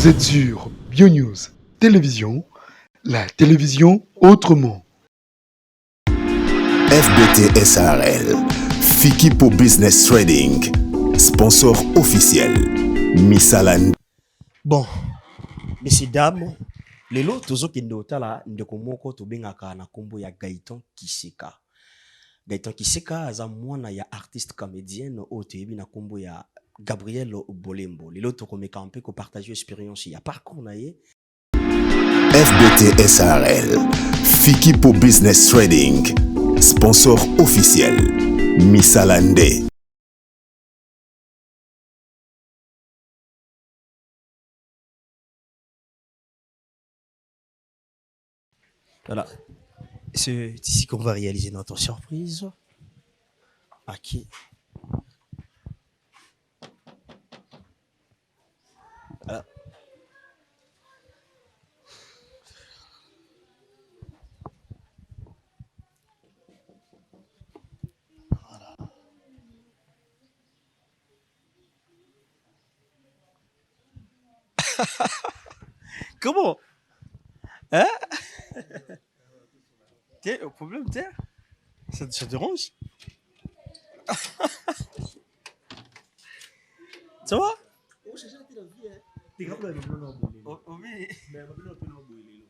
Vous êtes sur BioNews Télévision, la télévision autrement. FBT SARL, Fikipo Business Trading, sponsor officiel, Misalan. Bon, messieurs, dames, lelo tozo kende otala ndeko moko tobengaka na kombo ya Gaëtan Kiseka. Gaëtan Kiseka aza mwana ya artiste comédienne oyo toyebi na kombo ya Gabriel Bolembo. Lelo tokomeka mpe ko partager expérience ya parcours na ye. FBT SARL, Fikipo Business Trading, sponsor officiel, Misalande. Voilà. C'est ici qu'on va réaliser notre surprise. Ok. Voilà. Comment? Hein? Tiens, au problème, tiens. Ça te dérange? Ça va?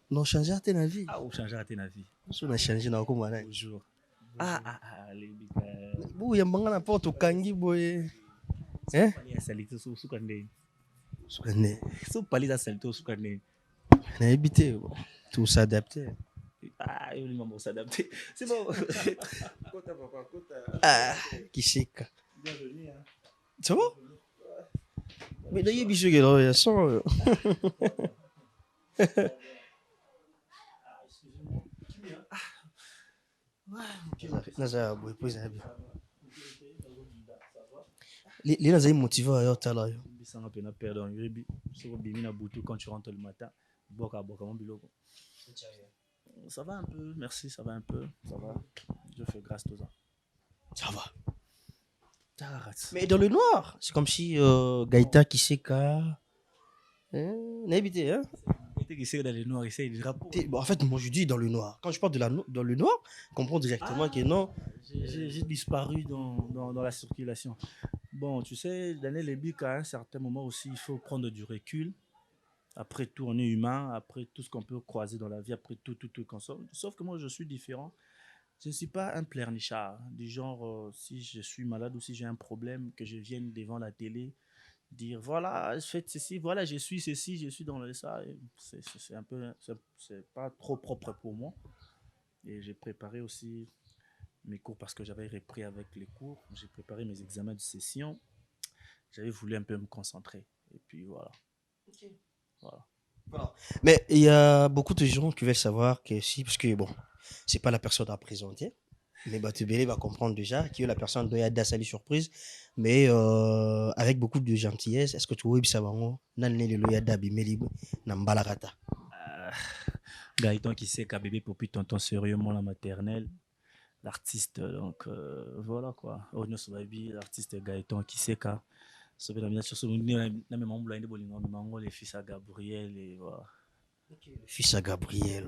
Non, changer ta vie. Ah, ou changer ta vie. On a changé dans comment là? Bonjour. Les bou ya mbanga na porte kangi boy. Hein? Pali ya salito sukande. Sukande. So pali ya salito sukande. Na habité tout s'adapter. Ah, il m'a s'adapter. C'est bon. Kota papa, kota. Ah, Kiseka. Bienvenue hein. Ça va? Mais d'ailleurs bicho que là, il sent. Naza boy poser bien. Les nazai motivé à yotala yo. Bisanga pena perdre en ribi. So bimi na butu quand tu rentres le matin. Boka mon biloko. Ça va un peu, merci, ça va un peu, ça va. Je fais grâce à ça. Ça va. Mais dans le noir, c'est comme si Gaëtan Kiseka n'habité hein. Gaëtan Kiseka dans le noir, il sait le drapeau. Bon, en fait, moi je dis dans le noir. Quand je parle dans le noir, comprends directement que non. J'ai disparu dans la circulation. Bon, tu sais, dans les bics, à un certain moment aussi, il faut prendre du recul. Après tout, on est humain. Après tout ce qu'on peut croiser dans la vie, après tout consomme. Sauf que moi, je suis différent. Je ne suis pas un pleurnichard. Du genre, si je suis malade ou si j'ai un problème, que je vienne devant la télé, dire voilà, faites ceci, voilà, je suis ceci, je suis dans le ça. C'est un peu, c'est pas trop propre pour moi. Et j'ai préparé aussi mes cours parce que j'avais repris avec les cours. J'ai préparé mes examens de session. J'avais voulu un peu me concentrer. Et puis voilà. Ok. Voilà. Mais il y a beaucoup de gens qui veulent savoir que si, parce que bon, c'est pas la personne à présenter, mais Batubele va comprendre déjà que la personne doit être d'assali surprise, mais avec beaucoup de gentillesse. Est-ce que tu veux savoir nan le loya dabi meli nambalakata? Gaëtan Kiseka, bébé pour tonton sérieux, moi la maternelle. L'artiste, donc voilà quoi. Onyo Sobabi, l'artiste Gaëtan Kiseka. Ça fait la mise sur ce le fils à Gabriel et voilà. Okay, le fils à Gabriel.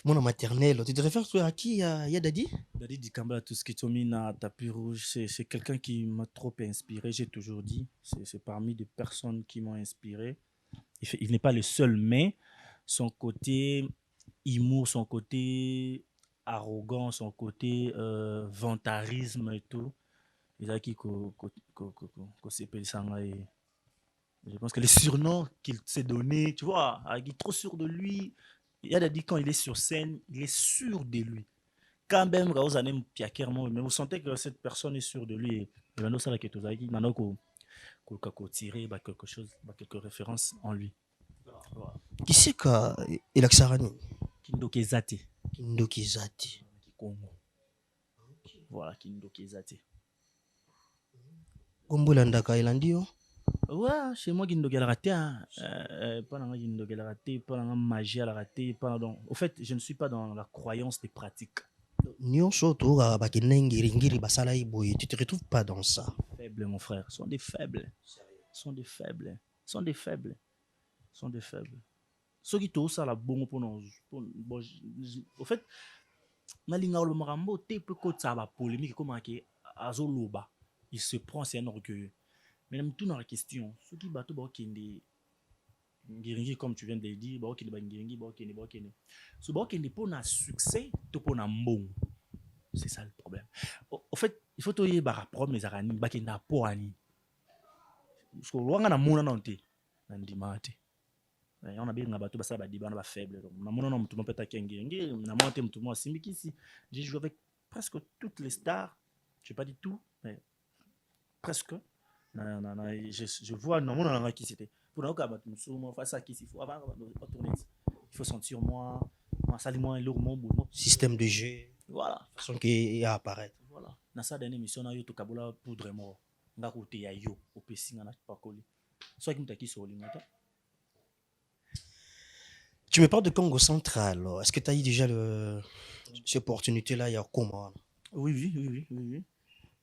Mon maternelle, tu te réfères à qui? Ya Dadi? Dadi Dikamba, tout ce qui est na tapis rouge, c'est quelqu'un qui m'a trop inspiré, j'ai toujours dit. C'est parmi des personnes qui m'ont inspiré. Il n'est pas le seul, mais son côté humour, son côté arrogant, son côté vantarisme et tout. Il a qui s'appelle ça. Je pense que les surnoms qu'il s'est donné, tu vois, il est trop sûr de lui. Il a dit quand il est sur scène, il est sûr de lui. Quand même, mais vous sentez que cette personne est sûre de lui. Et maintenant, ça va que il a tiré quelque chose, quelques références en lui. Voilà. Qui c'est qu'il a Sarani? Kindokezate. Kindokezate. Congo. Voilà, Kindokezate. Gombolandaka Elandio? Ouais, chez moi, Gindo a raté. Pas dans Gindo a raté, pas dans magie à la raté. Au fait, je ne suis pas dans la croyance des pratiques. Tu te retrouves pas dans ça? Faibles, mon frère. Sont des faibles. Sont des faibles. Sont des faibles. sont des faibles. Ceux qui tout ça la bon pour nous. Au fait, nalinga le marambo te peut que ça va polémique comme que azoloba. Il se prend c'est un orgueil. Mais même tout dans la question, ceux qui battent ba kende ngiringi comme tu viens de le dire, ba kende ba ngiringi ba kende. So ba kende pour un succès, to pour un bon. C'est ça le problème. Au fait, il faut toyer ba problème les arani ba kende po ani. Parce que loanga na mona nante na ndimate. On a bien bateau ça ba diba na ba faible. Na mona na mutu mpeta kengi na monte mutu mo simbikisi. J'ai joué avec presque toutes les stars. Je vais pas dire tout, mais presque. Je vois non mon qui c'était. Pour nous quand mutu face à qui il faut avant tourner. Il faut sentir moi sali moi le mon bon Système de jeu, voilà. façon qui apparaître. Voilà. Dans sa dernière émission na yo to kabula poudre mort. Nga côté ya yo au pesinga na pas coller. Soit qui mutaki so lingata. Tu me parles de Congo central. Est-ce que tu as eu déjà cette opportunité-là il y a comment? Oui.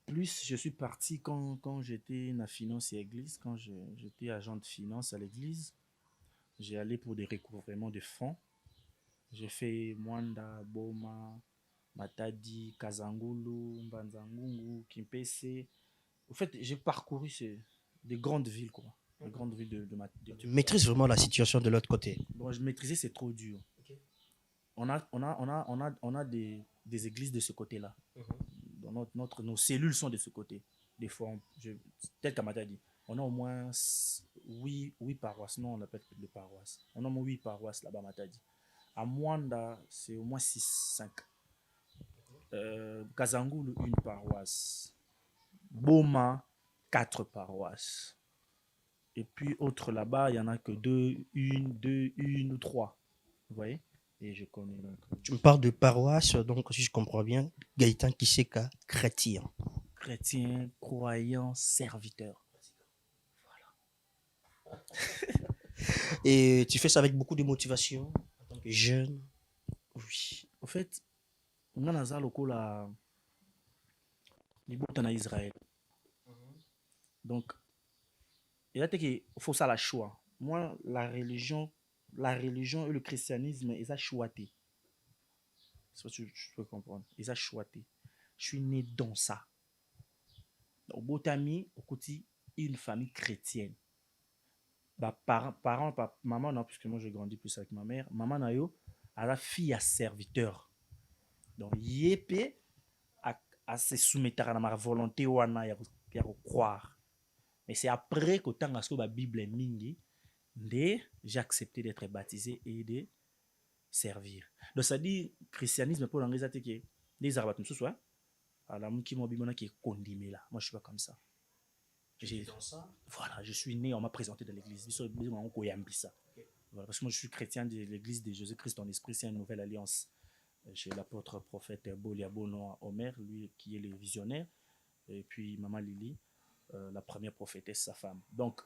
Plus je suis parti quand j'étais dans la finance et église, quand j'étais agent de finance à l'église, j'ai allé pour des recouvrements de fonds. J'ai fait Mwanda, Boma, Matadi, Kazangulu, Mbanzangungu, Kimpese. En fait, j'ai parcouru des grandes villes, quoi. Des grandes villes Tu maîtrises vraiment la situation de l'autre côté. Bon, je maîtrisais, c'est trop dur. Okay. On a des églises de ce côté-là. Nos cellules sont de ce côté. Des fois, tel qu'Amata dit, on a au moins 8 paroisses. Non, on appelle les paroisses. On a au moins 8 paroisses là-bas, Amata dit. À Mwanda, c'est au moins 5. Kazangulu, 1 paroisse. Boma, 4 paroisses. Et puis, autre là-bas, il n'y en a que 2, 1 ou 3. Vous voyez? Et je connais donc. Tu me parles de paroisse, donc si je comprends bien, Gaëtan Kiseka, chrétien. Chrétien, croyant, serviteur. Voilà. Et tu fais ça avec beaucoup de motivation en tant que jeune? Oui. Au fait, on a un local à en Israël. Donc, il faut ça la choix. Moi, la religion et le christianisme, ils ont choisi. C'est ce que tu peux comprendre. Ils ont choisi. Je suis né dans ça. Au Botami, au côté, une famille chrétienne. Bah, parents, maman, non, puisque moi, j'ai grandi plus avec ma mère. Maman, nayo, elle a fille à serviteur. Donc, yépé, à se soumettre à ma volonté, ou à croire. Mais c'est après que tant que la Bible est mingi, j'ai accepté d'être baptisé et de servir. Donc ça dit christianisme pour l'anglais c'est que les arabes tout ça à la qui m'a bimona qui est condamné là. Moi je suis pas comme ça. Voilà, je suis né, on m'a présenté dans l'église. Voilà, parce que moi je suis chrétien de l'église de Jésus-Christ en esprit, c'est une nouvelle alliance. Chez l'apôtre prophète Boliabono Omer, lui qui est le visionnaire, et puis maman Lily. La première prophétesse, sa femme. Donc,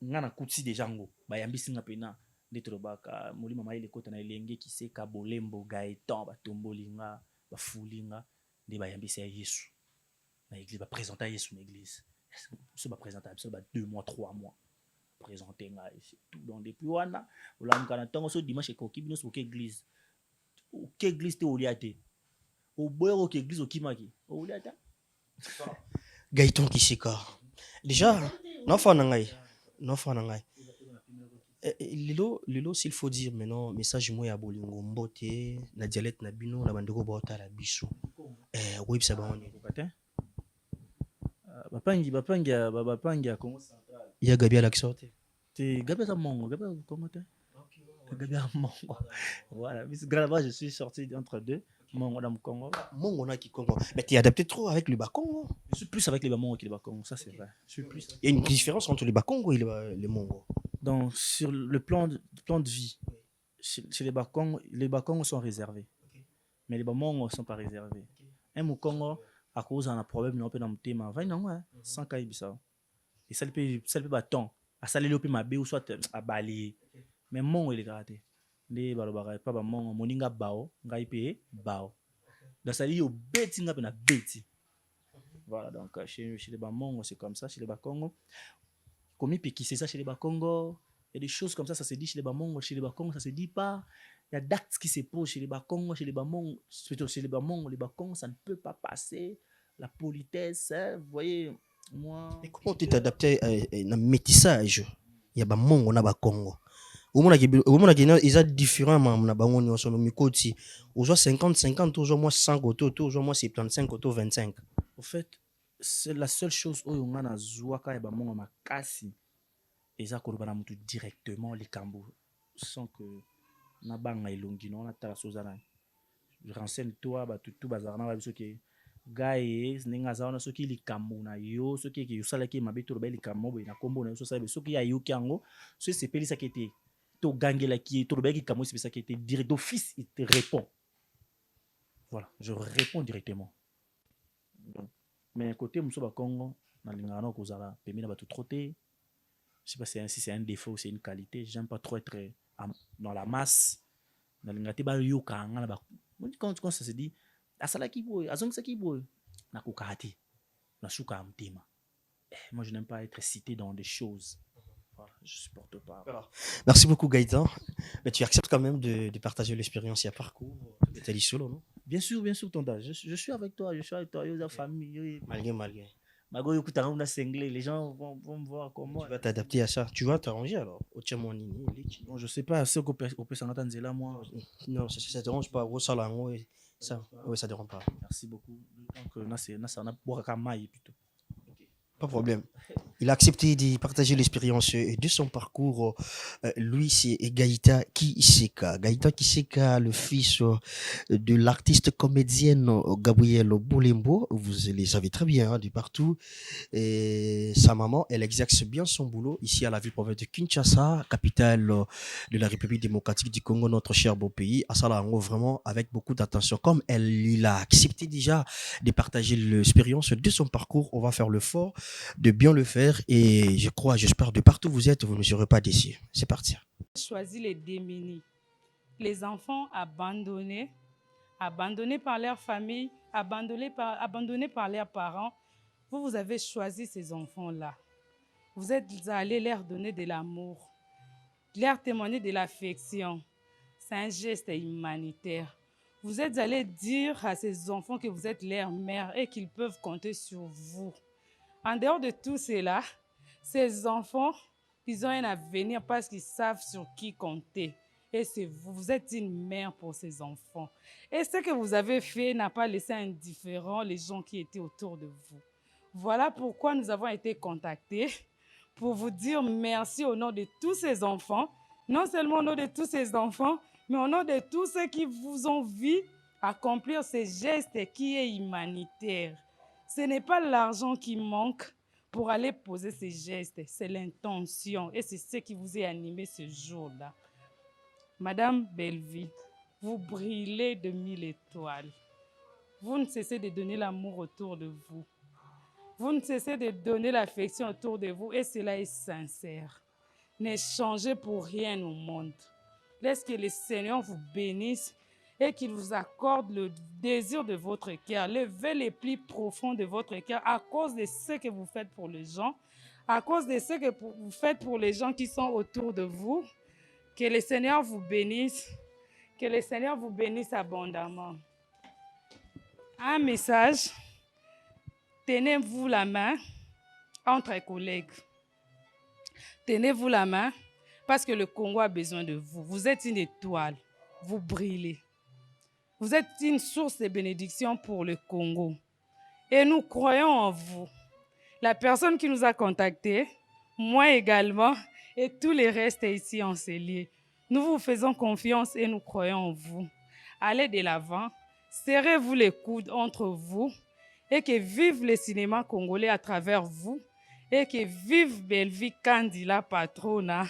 ngana kutsi de jango, bayambisi nga pena ndetro baka moli mama ile kota na elenge kise ka bolembo Gaëtan batombolinga bafulinga nde bayambisi ya Yesu. Na église ba présenter Yesu na église. Ce ba présenter ça ba 2 mois 3 mois. Présenter nga c'est tout donc depuis wana olamka na tango so dimanche ko kibino so ke église. O ke église te oliate. O boyo ke église o kimaki. O oliata. Gaëtan Kiseka. Déjà, non fanangai. Lilo s'il faut dire maintenant message moi ya bolingo mbote na dialecte na bino na bandeko bota la biso. Oui ça va on est. Bapangi Congo central. Il y a Gabi à l'accent. T'es Gabi à Mongo, Gabi comment t'es? Gabi à Mongo. Voilà, là-bas je suis sorti entre deux. Mongo dans le Congo. Mongo na qui Congo. Mais tu es adapté trop avec le Bakongo. Je suis plus avec les Bamongo que les Bakongo, ça c'est vrai. Je suis plus. Il y a une différence entre les Bakongo et les Mongo. Donc sur le plan de vie, chez les Bakongo sont réservés. Mais les Bamongo ne sont pas réservés. Un Mukongo à cause d'un problème non peut dans le thème, va non ouais, sans caïbisa. Et ça le peut temps. À ça le peut ma ou soit à balayer. Mais Mongo il est raté. Les balobara pas Bamongo moninga bao, ngai pe bao. Dans ça li au beti nga pe na beti. Voilà donc chez les Bamongo c'est comme ça, chez les Bakongo. Comme il peut qui c'est ça chez les Bakongo, Il y a des choses comme ça se dit chez les Bamongo, chez les Bakongos, ça se dit pas. Il y a d'actes qui se posent chez les Bakongos, chez les Bamongo, surtout chez les Bamongo, les Bakongos, ça ne peut pas passer. La politesse, hein, vous voyez, moi. Mais comment tu t'es adapté à un métissage? Il y a des Mongo na Congo. Au moins, ils sont différents. Na bango ni osono mikoti. Aujourd'hui 50-50, toujours moi 100 auto, toujours moi 75 auto 25. Au fait, c'est la seule chose où on a zouaka et Bamongo makasi. Et ça, qu'on va directement les Cambo sans que na banga ilongi non na tala sozana. Je renseigne toi ba tout bazar na ba biso ke gaye ninga zaona soki likambo na yo soki ke yosala ke mabeto ba likambo na kombo na yo so soki ya yo kango so c'est pelisa qui était to gangela qui to ba likambo c'est ça qui était direct d'office il te répond. Voilà, je réponds directement. Donc, mais côté muso ba Congo na lingana ko zala pemi na ba tout trotter. Je sais pas si c'est un défaut ou c'est une qualité. J'aime pas trop être dans la masse. Dans le ngati ba yo kanga ba. Quand ça se dit asala ki boy, azong sa ki boy. Na kokati. Na suka mtima. Moi je n'aime pas être cité dans des choses. Voilà, je supporte pas. Alors, merci beaucoup Gaëtan. Mais tu acceptes quand même de partager l'expérience et parcours de Tali Solo, non? Bien sûr, tonton. Je suis avec toi, yo la famille. Malgré. Les gens vont me voir comme moi. Tu vas t'adapter à ça. Tu vas t'arranger alors. Bon, je sais pas, c'est qu'on peut s'entendre là, moi. Non, ça te dérange pas. Ça ne dérange pas. Merci beaucoup. Donc, ça n'a pas plutôt. Pas de problème. Il a accepté de partager l'expérience de son parcours. Lui, c'est Gaïta Kiseka. Gaïta Kiseka, le fils de l'artiste comédienne Gabrielle Boulembo. Vous les savez très bien, hein, de partout. Et sa maman, elle exerce bien son boulot ici à la ville-province de Kinshasa, capitale de la République démocratique du Congo, notre cher beau pays. À Salango, vraiment avec beaucoup d'attention. Comme il a accepté déjà de partager l'expérience de son parcours, on va faire le fort de bien le faire et j'espère de partout où vous êtes, vous ne serez pas déçus. C'est parti. Choisi les démunis, les enfants abandonnés par leur famille, abandonnés par leurs parents. Vous avez choisi ces enfants-là. Vous êtes allés leur donner de l'amour, leur témoigner de l'affection. C'est un geste humanitaire. Vous êtes allés dire à ces enfants que vous êtes leur mère et qu'ils peuvent compter sur vous. En dehors de tout cela, ces enfants, ils ont un avenir parce qu'ils savent sur qui compter. Et c'est vous, vous êtes une mère pour ces enfants. Et ce que vous avez fait n'a pas laissé indifférents les gens qui étaient autour de vous. Voilà pourquoi nous avons été contactés pour vous dire merci au nom de tous ces enfants, non seulement au nom de tous ces enfants, mais au nom de tous ceux qui vous ont vu accomplir ces gestes qui est humanitaire. Ce n'est pas l'argent qui manque pour aller poser ces gestes, c'est l'intention et c'est ce qui vous est animé ce jour-là. Madame Belleville, vous brillez de 1000 étoiles. Vous ne cessez de donner l'amour autour de vous. Vous ne cessez de donner l'affection autour de vous et cela est sincère. Ne changez pour rien au monde. Laisse que le Seigneur vous bénisse et qu'il vous accorde le désir de votre cœur. Levez les plis profonds de votre cœur à cause de ce que vous faites pour les gens, à cause de ce que vous faites pour les gens qui sont autour de vous. Que le Seigneur vous bénisse, que le Seigneur vous bénisse abondamment. Un message, tenez-vous la main entre collègues. Tenez-vous la main parce que le Congo a besoin de vous. Vous êtes une étoile, vous brillez. Vous êtes une source de bénédiction pour le Congo. Et nous croyons en vous. La personne qui nous a contactés, moi également, et tous les restes ici encelés. Nous vous faisons confiance et nous croyons en vous. Allez de l'avant, serrez-vous les coudes entre vous et que vive le cinéma congolais à travers vous et que vive Belleville Kandila Patrona.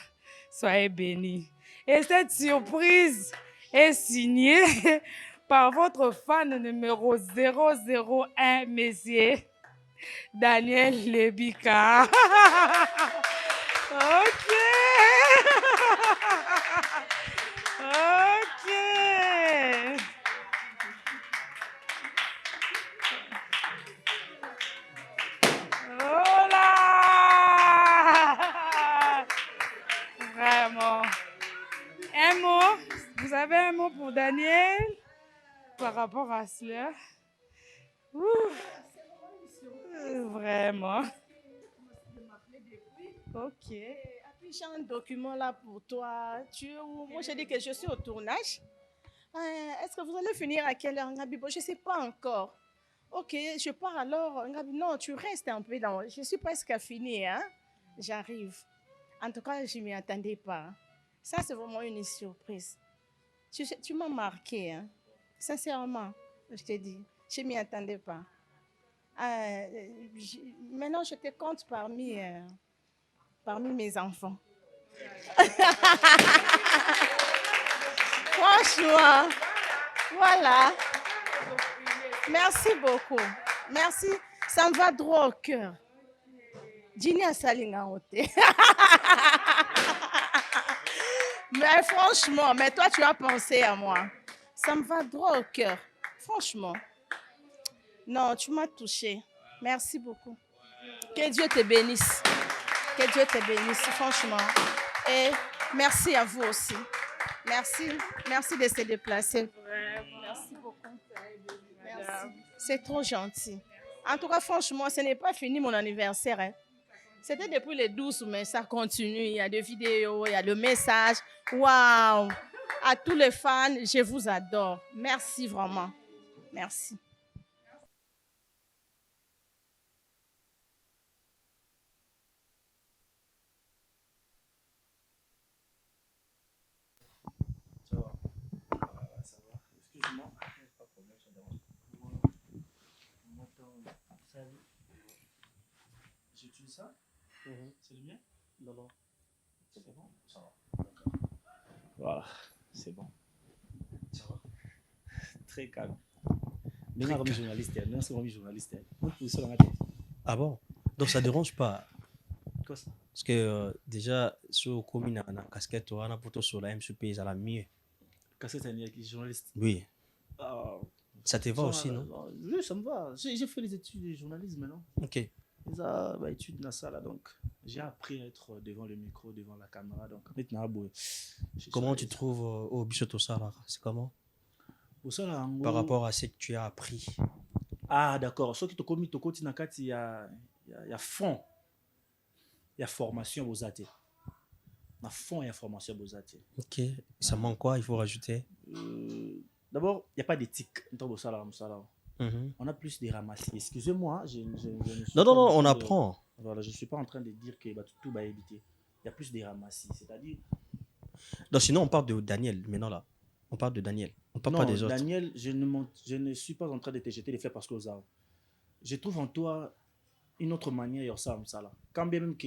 Soyez bénis. Et cette surprise est signée par votre fan numéro 001, Monsieur Daniel Lebika. Ok. Ok. Hola. Vraiment. Un mot. Vous avez un mot pour Daniel par rapport à cela? Ouh. Vraiment. Ok. Et puis j'ai un document là pour toi. Tu es où? Moi, j'ai dit que je suis au tournage. Est-ce que vous allez finir à quelle heure, Ngabi? Bon, je ne sais pas encore. Ok, je pars alors. Ngabi, non, tu restes un peu dans. Je suis presque à finir. Hein? J'arrive. En tout cas, je ne m'y attendais pas. Ça, c'est vraiment une surprise. Tu m'as marqué. Hein? Sincèrement, je te dis. Je ne m'y attendais pas. Maintenant, je te compte parmi mes enfants. Franchement, voilà. Merci beaucoup. Merci. Ça me va droit au cœur. Dîner à Salingaote. Mais franchement, mais toi, tu as pensé à moi. Ça me va droit au cœur. Franchement. Non, tu m'as touché. Merci beaucoup. Que Dieu te bénisse. Que Dieu te bénisse, franchement. Et merci à vous aussi. Merci. Merci de se déplacer. Merci beaucoup. Merci. C'est trop gentil. En tout cas, franchement, ce n'est pas fini mon anniversaire. Hein. C'était depuis le 12, mais ça continue. Il y a des vidéos, il y a le message. Waouh! À tous les fans, je vous adore. Merci vraiment. Merci. Ça va. Ça va. Excuse-moi. Pas de problème, ça dérange. Salut. J'utilise ça? C'est le mien? Non. C'est bon? Ça va. D'accord. Voilà, c'est bon. Ça va. Très calme. Maintenant, comme journaliste, Ah bon? Donc ça ne dérange pas. quoi ça? Parce que déjà, sur le commune, on a une casquette, on a plutôt sur la MCP, à la mieux. Cassette, c'est un journaliste. Oui. Ah, Ça te va aussi, non? Oui, ça me va. J'ai fait les études de journalisme maintenant. Ok. Les études dans ça là, donc j'ai appris à être devant le micro, devant la caméra. Donc maintenant, Comment tu trouves au Bissoto Sala? C'est comment? Au ça là, Par rapport à ce que tu as appris. Ah, d'accord. Ce qui te commis, il y a fond. Il y a formation aux athées. Il y a fond et formation aux athées. Ok. Ça manque quoi? Il faut rajouter. D'abord, il n'y a pas d'éthique. On a plus des ramassis. Excusez-moi, je ne suis Non, pas en on train de- apprend. Voilà, je ne suis pas en train de dire que tout va éviter. Il y a plus des ramassis. C'est-à-dire. Donc sinon, on parle de Daniel, maintenant là. On parle de Daniel. On parle Non, pas des autres. Daniel, je ne suis pas en train de te jeter les fleurs parce que aux arbres. Je trouve en toi une autre manière, ça, là. Quand bien même que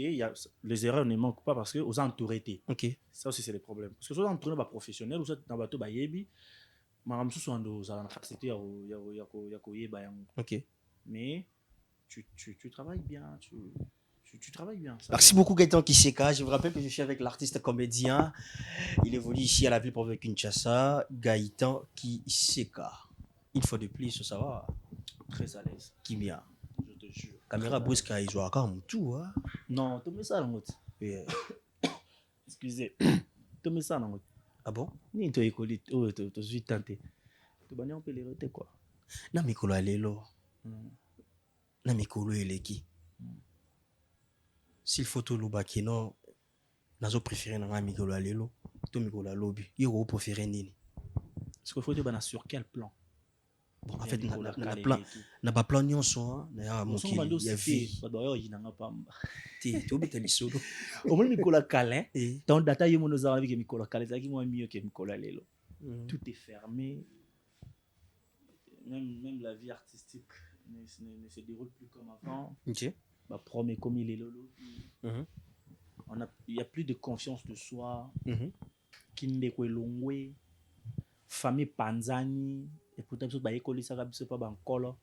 les erreurs ne manquent pas parce que aux entourés. Ok. Ça aussi, c'est le problème. Parce que soit entouré par professionnel, ou soit dans bateau ba yebi, maram sous en dos, ça la facilité ya yeba yango. Ok. Mais tu travailles bien, tu travailles bien. Ça Merci va. beaucoup Gaëtan Kiseka. Je vous rappelle que je suis avec l'artiste comédien. Il évolue ici à la ville province de Kinshasa. Gaëtan Kiseka. Une fois de plus, ça va. Très à l'aise, Kimia. je te jure. Caméra brusque, il joue à tout. Hein. Non, tu mets ça dans l'autre. Excusez. Tu mets ça dans l'autre. Ah bon? Ni tu école, tu suis tenté. Tu vas on peut les roter quoi. Na mikolo alelo. Na mikolo eleki. S'il faut tout l'obakino, nazo préféré na mikolo alelo. To mikolo alobi. Yo préféré nini? Est-ce qu'il faut te sur quel plan? Bon, en fait, na ba plan nyonso, na ya mokili, ya vie. Te lisolo. Au moins Nicolas Calin, ton data y mon avec Nicolas Calin, c'est qui moi mieux que Nicolas Lelo. Tout est fermé. Même la vie artistique ne se déroule plus comme avant. Ok. Bah, promet comme il est lolo. Il y a plus de confiance de soi. Kindekwe longwe. Famille Panzani. Et pourtant, il y a école ça ne pas bankolo.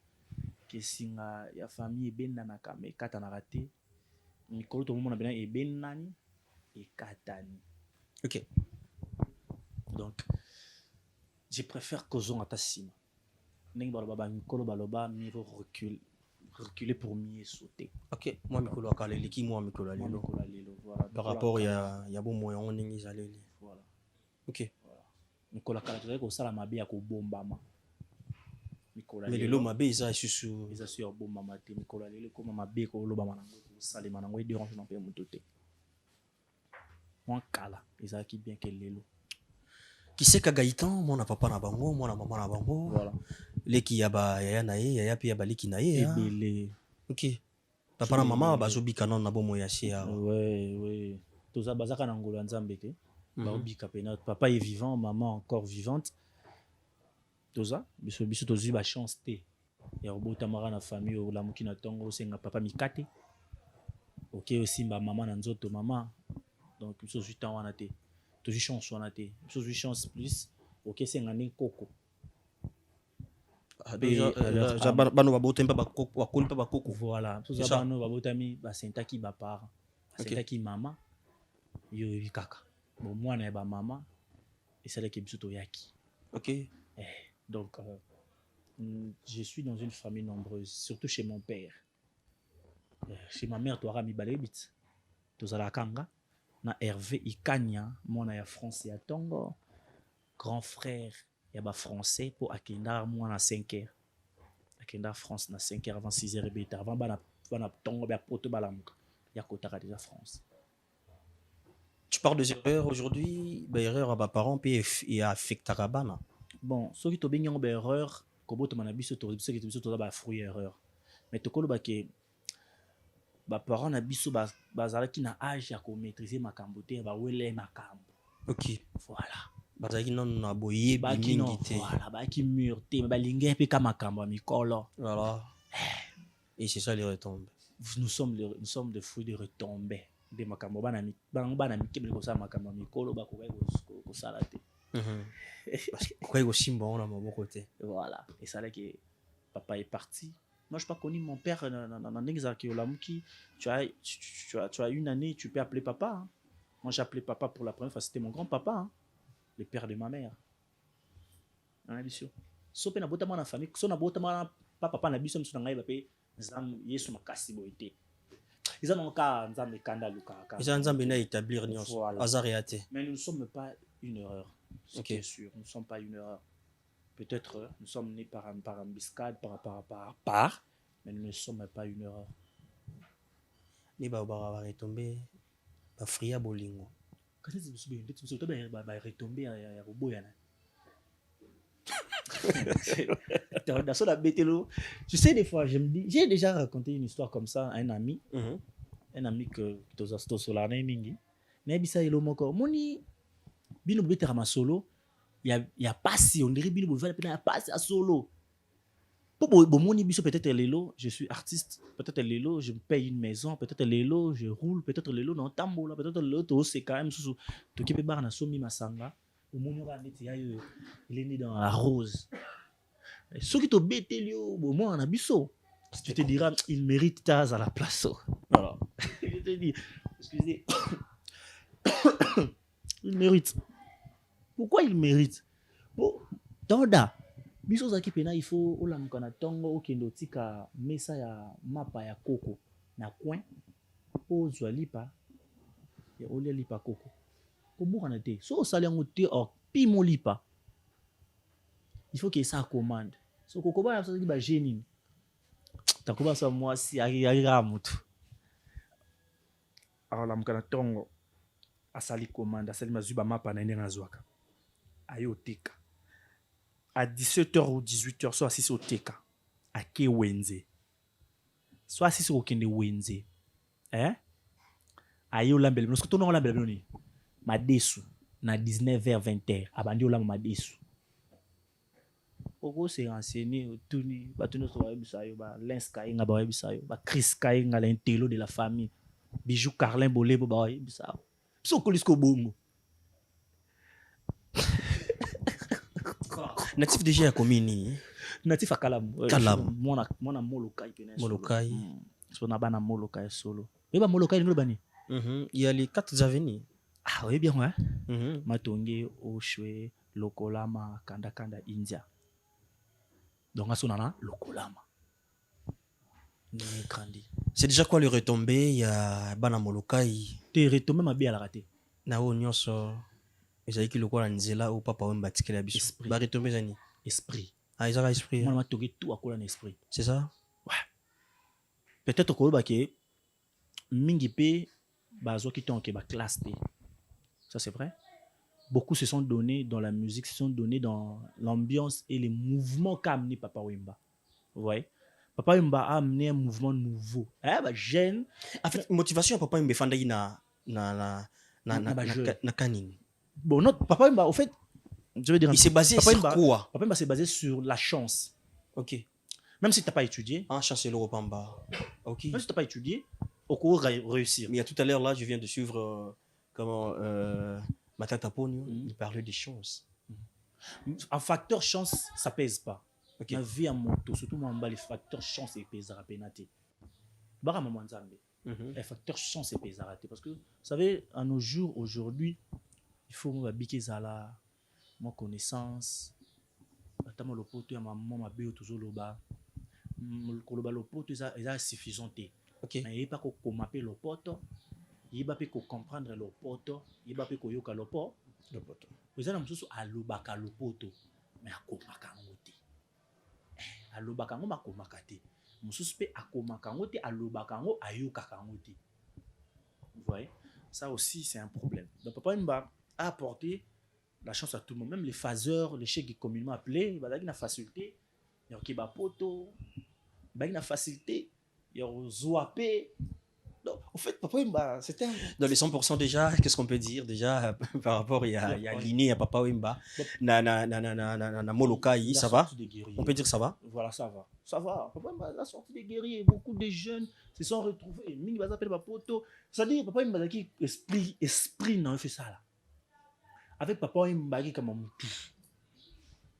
Que si la famille est bien dans mais kata na raté. Mikolo tout le monde a bien est bien nani et katani. Ok. Donc, je préfère que zon atasima. Neng baloba mikolo baloba niveau recul. reculer pour mieux sauter. Ok, moi mikolo akaleli ki moi mikolo Moi, lelo. Nicolas Lelo, voilà. Par rapport ya bon moyen on ningi zaleli. Voilà. Ok. Nicolas Kala, tu sais que ça la mabé à Kobombama. Nicolas Mais lelo mabe isa susu. ils assurent bon mama te Nicolas Lelo comme mabé ko lo bama nango ko sale manango dérange non pe mutote. Moi Kala, ils a qui bien que Lelo. Qui sait ka Gaïtan, moi na papa na bango, moi na maman na bango. Voilà. Leki ya ba yaya na ye, yaya pe ya baliki na ye. Et belé. Ok. Papa na maman bazobika non na bomo ya sia. Ouais. Toza bazaka na ngolo nzambe te. Ba obika pena. Papa est vivant, maman encore vivante. Toza biso tozi ba chance te. Ya robota mara na famille o la muki na tongo senga papa mikate. Ok aussi ba maman na nzoto maman. Donc biso zui temps wana te. Tozi chance wana te. Biso zui chance plus. Ok senga ne koko. Bano babota mpa bakoli mpa bakoko. Voilà. Toza bano babotami ba sentaki ba parents. Sentaki mama yo kaka. Bon mwana ya ba mama et ça que biso to yaki. Ok. Donc je suis dans une famille nombreuse, surtout chez mon père. Chez ma mère toi rami balebit. Tozala kanga na Hervé Ikanya, mwana ya France ya Tongo. Grand frère ya ba français pour akenda moi na 5h. Akenda France na 5h avant 6h et beta avant bana Tongo ba poto balamuka. Ya kotaka déjà France. Tu parles des erreurs aujourd'hui, bah erreur à bas parents puis et affecte bana. Bon, ceux qui tombent en erreur, comme tu m'as dit, ceux qui tombent ba fruit erreur. Mais tu connais que ba parents na biso bazala qui na âge ya ko maîtriser makambo te ba wele makambo. Ok, voilà. Bazaki non na boye ba mingi te. Voilà, ba ki mur te ba lingé pe ka makambo mikolo. Voilà. Et c'est ça les retombées. Nous sommes des fruits de retombées. De makambo bana mikebe ko sa makambo mikolo ba ko sala te. Pourquoi il simba on a mon côté. Voilà, et ça là que papa est parti. Moi je pas connu mon père dans l'exarché olamuki. Tu as une année, tu peux appeler papa. Hein. Moi j'ai appelé papa pour la première fois, c'était mon grand-papa, hein, le père de ma mère. Hein, bien sûr. Sope na botama na famille, so na botama papa na biso mso ngai ba pe nzam Yesu makasi boité. Ils ont encore nzambe kanda luka. Ils ont nzambe na établir nyonso. Hasard et athée. Mais nous ne sommes pas une erreur. C'est sûr, nous ne sommes pas une erreur. Peut-être nous sommes nés par embuscade, par, mais nous ne sommes pas une erreur. Ni ba retomber ba fria bolingo. Quand est-ce que tu vas retomber à Roboyana? Je sais des fois, je me dis, j'ai déjà raconté une histoire comme ça à un ami, un ami que tu as sur la mingi. Mais bisa ilo moko, moni bino bete ma solo, il y a pas si on dirait bino bete il y a pas à solo. Bon moni biso peut-être lelo, je suis artiste, peut-être lelo, je me paye une maison, peut-être lelo, je roule, peut-être lelo non tambola, peut-être lelo c'est quand même sous to qui peut bar na somi masanga. Au monde il est né dans la rose. Ceux qui t'ont bêté, moi, on a biso. Tu te diras, il mérite Taz à la place. Alors, je te dis, excusez. Il mérite. Pourquoi il mérite? Bon, Tonda, biso zaki pena, il faut, olamuka na tongo, okendo tika, mesa ya mapa ya koko, na coin, ozwa lipa, ya olia lipa koko. Comment on a dit? So ça or pimo lipa. Il faut qu'il ça commande. So kokoba ça dit ba génie. Takoba ça moi si arrira mutu. Alors la mukana tongo asali commande, asali mazuba mapa na ndena zwaka. Ayo teka. À 17h ou 18h soit assis au teka. À ke wenze. Soit assis au kende wenze. Hein? Ayo lambele, nous que tono lambele ni. Madesu na 19h 20h abandi olama madesu oko se renseigner tuni batuno so babisayo ba Lens Kainga ba babisayo ba Chris Kainga l'intelo de la famille Bijou Carlin Bolebo ba babisayo so kolisko bongo natif déjà ya komini natif akalam mona molokai pena molokai so na bana molokai solo eba molokai ngolo bani il y a les 4 avenues. Ah oui, bien, ouais. Matonge, Oshwe, Lokolama, Kanda, India. Donc, à ce moment-là, Lokolama. grandi. C'est déjà quoi le retombé? Il y a Bana Molokai, Tu retombé ma bien à la raté. Nao Nyonso, ezali ki lokola nzela ou papa wemba tikela biso. Esprit. Ba retombé zani. Esprit. Ah, ezaka esprit. Moi, hein. je toqué tout à quoi un esprit. C'est ça? Peut-être que mingi pe bazo qui t'ont ba classe T. Ça c'est vrai. Beaucoup se sont donnés dans la musique, se sont donnés dans l'ambiance et les mouvements qu'a amené Papa Wemba. Vous voyez? Papa Wemba a amené un mouvement nouveau. Jeune. En fait, motivation ya papa wemba fandaki Na jeune. na kanini. Bon, notre Papa Wemba, au fait, je veux dire, Il s'est basé Papa sur Wemba- quoi? Papa Wemba s'est basé sur la chance. Ok. Même si tu n'as pas étudié, Ah, chancelo Pamba. Ok. même si tu n'as pas étudié, au cours réussir. Mais il y a tout à l'heure, là, je viens de suivre Matata Ponyo, Mhm. il parlait des chances. Un facteur chance, ça pèse pas. Ok. La vie à moto, surtout moi, les facteurs chance et pèse à pénaté. Bara maman Nzambe. Mhm. Les facteurs chance et pèse à rater. Parce que, vous savez, à nos jours, aujourd'hui, il faut me biquer ça là, mon connaissance. Notamment le pote, ma maman m'a béo toujours le bas. Le pote, est suffisant. Ok. Mais il n'y a pas qu'on m'appelle le pote. Il n'y a pas qu'on comprendre le pote. Il n'y a pas qu'on yoka le pote. Vous avez l'impression à l'obaka le pote. Mais à komaka ngote. À l'obaka ngo ma komaka te. Mususu pe à komaka ngote à l'obaka ngo ayoka ngote. Vous voyez? Ça aussi, c'est un problème. Donc, Papa Wemba a apporté la chance à tout le monde. Même les phaseurs, les chèques qui communément appelés, il y a une facilité. Il y a une poto. Il y a une facilité. Il y a une zoapé. Donc, en fait, Papa Wemba, c'était un... Dans les 100% déjà, qu'est-ce qu'on peut dire déjà par rapport il y a l'inné à Papa Wemba, na Molokai, ça va? On peut dire ça va? Voilà, ça va. Ça va. Papa Wemba a sorti des guerriers. Beaucoup de jeunes se sont retrouvés. Mingi va s'appeler Papoto. C'est-à-dire, Papa Wemba qui esprit, non, il fait ça là. Avec Papa Wemba qui comme un moutou.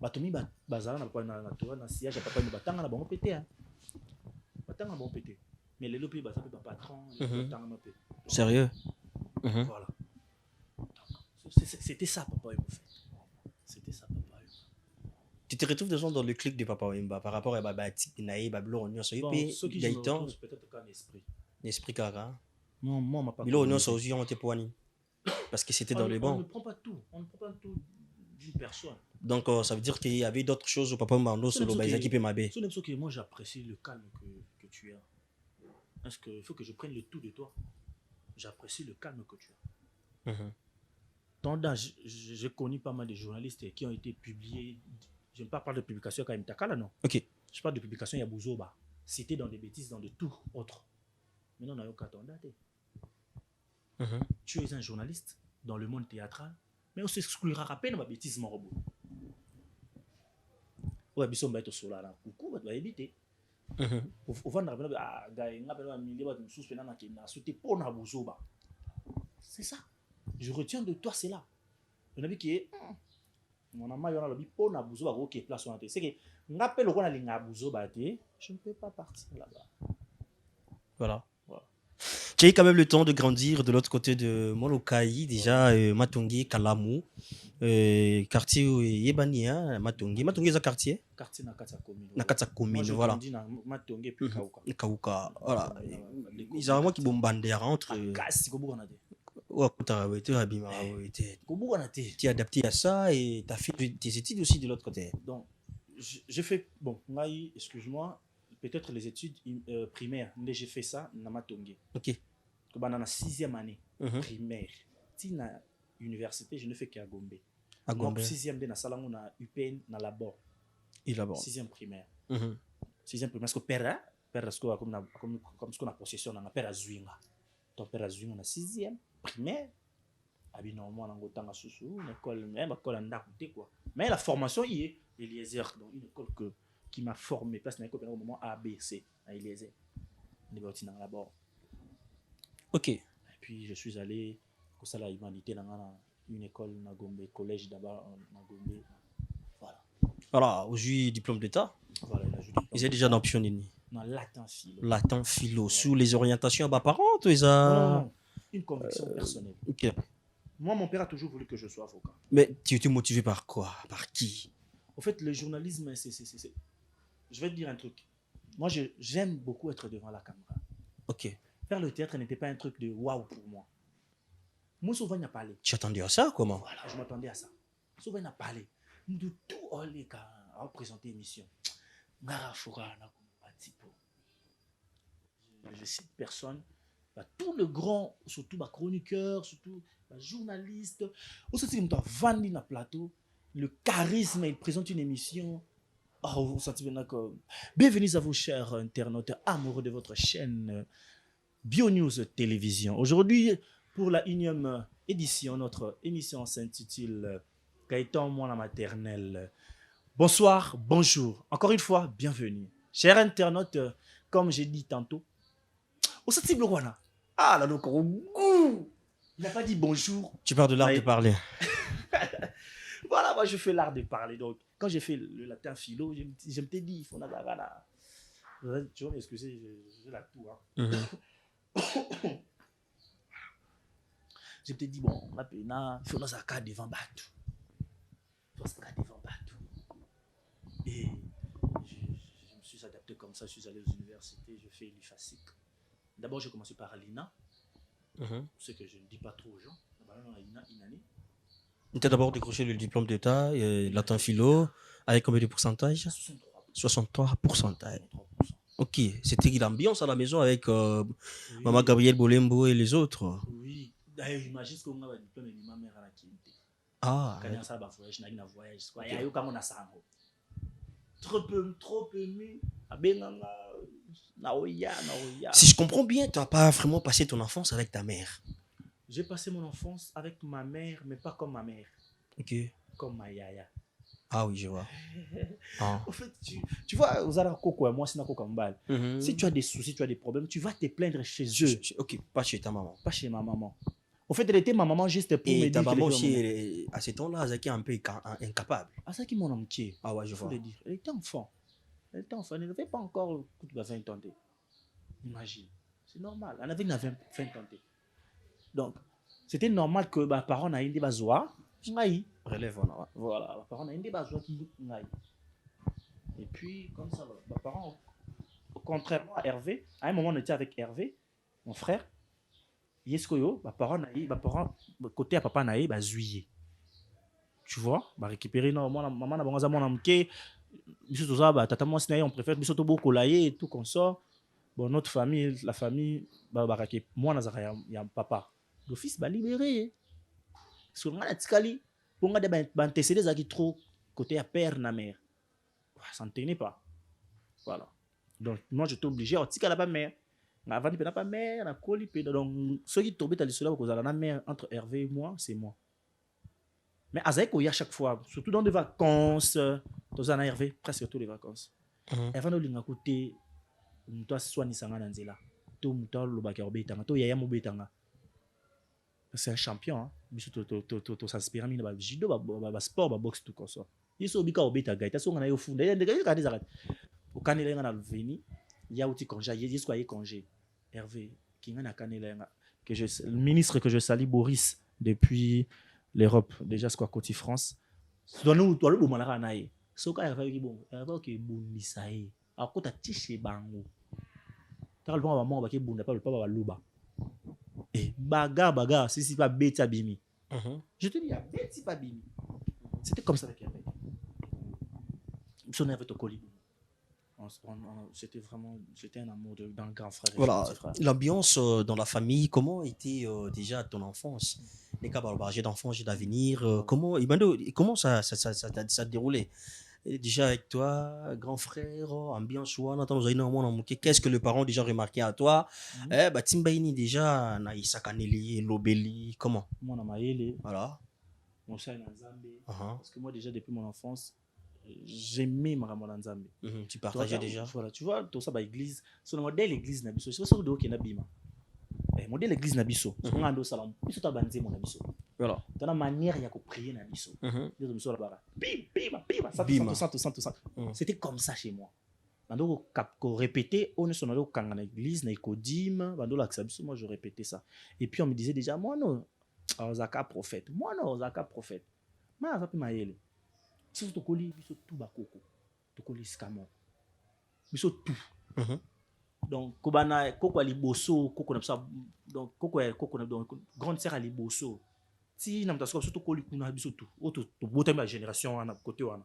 Batomi bazala na toa na siège à Papa Wemba batanga na bango pété hein. Batanga na bango pété. Mais les lopis bazala pas patron, batanga na pété. Sérieux? Mhm. Voilà. Donc, c'était ça Papa Wemba fait. C'était ça Papa Wemba. Tu te retrouves déjà dans le clic de Papa Wemba par rapport à Babati, Naï, Bablo, Onyo, Bon, Soyupi, ceux qui Gaëtan, je peut-être qu'un esprit. l'esprit Kara. Non, moi, on m'a pas. Bilo, Onyo, Soyupi, on était poigné. Parce que c'était dans les On bancs. ne prend pas tout. On ne prend pas tout d'une personne. Donc, ça veut dire qu'il y avait d'autres choses au Papa Wemba, on C'est solo, le Baïzaki, truc Mabé. C'est que moi, j'apprécie le calme que tu as. Est-ce qu'il faut que je prenne le tout de toi? J'apprécie le calme que tu as. J'ai connu pas mal de journalistes qui ont été publiés. Je ne parle pas de publication quand même Takala, non. Ok. Je parle de publication Yabouzoba, cité dans des bêtises, dans de tout autre. Mais non, on n'a aucun temps daté. Tu es un journaliste dans le monde théâtral, mais on s'exclura à peine ma bêtise, mon robot. Ouais, bisous, on va être sur la coucou, on va éviter. Au fond, on a c'est ça. Je retiens de toi, c'est là. On a vu que mon ami a dit pour na buzo ba OK place on a c'est que n'appelle on a linga buzo ba je ne peux pas partir là-bas. Voilà. Tu as eu quand même le temps de grandir de l'autre côté de Molokai, déjà Matongi, Kalamu, quartier Yebani, hein, Matongi. Matongi, c'est un quartier? Quartier Nakata commune. Nakata commune, voilà. Moi, je grandis Matongi puis Kauka. Kauka, voilà. Ils ont vraiment qui bombardent entre. Kasi ko bukana te. Ouais, tu as abîmé, Ko bukana te. tu es adapté à ça et tu as fait tes études aussi de l'autre côté. Donc, j'ai fait, bon, excuse-moi, peut-être les études primaires, mais j'ai fait ça dans Matongi. Ok. Dans la 6e année primaire. Si na université, je ne fais qu'à Gombe. À Gombe. 6e de na salango na UPN na labor. Il a bon. 6e primaire. 6e primaire. Parce que père, comme ce qu'on a possession, on a père à Zwinga. Ton père à Zwinga na 6e primaire. Abino moi na ngotanga susu, une école même école en ndakoute quoi. Mais la formation y est Eliezer, donc une école qui m'a formé place na école au moment ABC à Eliezer. On est dans labor. Ok. Et puis je suis allé au Sala Humanité dans une école na Gombe, collège d'abord na Gombe. Voilà. Voilà, aujourd'hui diplôme d'état. Voilà, là je Ils étaient déjà dans Pionini. non, latin philo. Latin philo, sous les orientations apparentes, ils Non, une conviction personnelle. Ok. Moi, mon père a toujours voulu que je sois avocat. Mais tu étais motivé par quoi? Par qui? En fait, le journalisme, c'est... Je vais te dire un truc. moi, j'aime beaucoup être devant la caméra. Ok. Faire le théâtre n'était pas un truc de waouh pour moi. Moi, souvent, il n'y a pas parlé. Tu attendais à ça, comment? Voilà, je m'attendais à ça. Souvent, il n'y a pas parlé. De tout, les gars, à présenter l'émission. Je cite personne. Tout le grand, surtout les chroniqueurs, surtout les journalistes, aussi si on vendu dans le plateau, le charisme, il présente une émission. Oh, vous sentez bien que... Bienvenue à vous, chers internautes amoureux de votre chaîne BioNews Télévision. Aujourd'hui, pour la 1e édition, notre émission s'intitule Gaëtan, moi la maternelle. Bonsoir, bonjour. Encore une fois, bienvenue. Chers internautes, comme j'ai dit tantôt, au senti le roi là. Ah là, donc, il n'a pas dit bonjour. Tu parles de l'art de parler. Voilà, moi je fais l'art de parler. Donc, quand j'ai fait le latin philo, je me t'ai dit, il faut n'a pas. Tu vas m'excuser, j'ai la toux. Je me t'ai dit, bon, on a pena, il faut dans un cas devant Batou. Il faut dans un cas devant Batou. Et je me suis adapté comme ça, je suis allé aux universités, je fais l'IFASIC. D'abord, j'ai commencé par l'INA, ce que je ne dis pas trop aux gens. Tu as d'abord décroché le diplôme d'État, latin philo, avec combien de pourcentage? 63%. Ok, c'était l'ambiance à la maison avec Maman Gabrielle Bolembo et les autres. Oui, d'ailleurs, j'imagine que on a le diplôme de ma mère à la qualité. Ah. Quand on a voyage, on a voyage. Il y a eu comme on a ça. Trop ému. Si je comprends bien, tu n'as pas vraiment passé ton enfance avec ta mère. J'ai passé mon enfance avec ma mère, mais pas comme ma mère. Ok. Comme ma yaya. Ah oui, je vois. Ah. En fait, tu vois, moi, si tu as des soucis, tu as des problèmes, tu vas te plaindre chez eux. Ok, pas chez ta maman. Pas chez ma maman. En fait, elle était ma maman juste pour me dire. Et ta maman aussi, à ce temps-là, elle était un peu incapable. Ah, ça qui mon amitié. Ah ouais, je vois. Le dire. Elle était enfant. Elle n'avait pas encore 20 ans. Imagine. C'est normal. Elle avait 20 ans. Donc, c'était normal que mes parents n'aient pas besoin. Relève, voilà. Mes parents n'aient pas besoin qu'ils n'aillent. Et puis, comme ça, mes parents, contrairement à Hervé, à un moment, on était avec Hervé, mon frère. Yeskoyo, mes parents, côté à papa naïe, juillet. Tu vois, récupérer maman na bangaza mon amké, biso toza tata moi sinaï on préfère biso to boko laye et tout comme ça. Bon, notre famille, la famille moi nazaka ya papa. Le fils va libéré. Sur nga tikali, pour nga de antecédés qui trop côté à père na mère. Ça ne tenait pas. Voilà. Donc moi j'étais obligé à tikala pas mère. Avant de pas mère, na coli donc ceux qui tombaient à l'islam cause la mère entre Hervé et moi, c'est moi. Mais Azaïk à chaque fois, surtout dans des vacances, dans un Hervé, presque toutes les vacances. Hervé no linga côté toi soigner sanga nanzela. To muta lo ba kerobetanga, to yaya mobetanga. C'est un champion hein. Biso to s'inspire mine ba judo ba sport ba boxe tout comme ça. Yiso bika obeta gaita so ngana yo funda. Ndeka ka dizarate. Au kanela ngana le veni, il y a outil congé, il y a congé. Hervé, qui est le ministre que je salue, Boris, depuis l'Europe, déjà, c'est quoi, côté France. Nous, le bon malade, c'est quoi, Hervé, bon, Hervé, bon, lisaï. Alors, quand tu as tiché, bango, tu as le bon maman, qui bon, n'a pas le papa, l'ouba. Et bagarre, si c'est pas bête, bimi. Je te dis, bête, c'est pas bimi. C'était comme ça avec Hervé. Son Hervé, ton colis. C'était un amour d'un grand frère. Voilà, l'ambiance dans la famille, comment était déjà ton enfance? Les cas j'ai d'enfants, j'ai d'avenir. Comment ça déroulait? Déjà avec toi, grand frère, ambiance, qu'est-ce que les parents ont déjà remarqué à toi? Timbaini déjà, Naïsa Kaneli, Lobeli, comment? Moi, Namaïle. Voilà. Mon cher Nzambe. Parce que moi, déjà, depuis mon enfance, j'aimais ma Ramadan Nzambe. Tu partageais déjà. Voilà, tu vois, tout ça, l'église, c'est le modèle l'église Nabiso. C'est ça que tu as bima. Le modèle l'église Nabiso. On a un salam. Biso ta banze mon Nabiso. Voilà. Tu as une manière de prier Nabiso. Nabiso là-bas. Bim, ça. C'était comme ça chez moi. Bando ko répéter, on est sur l'église, na ikodim, bando la Xabiso, moi je répétais ça. Et puis on me disait déjà, moi non, Zaka prophète. Moi non, Zaka prophète. Ma zapi maele. Si tu colles, biso tout bakoko. Tu colles scamon. Biso tout. Donc, Kobana, Koko Liboso, Koko Napsa, donc Koko donc grande sœur à Liboso. Si n'a pas surtout Koli Kuna Bisotu, autre beauté ma génération à côté wana.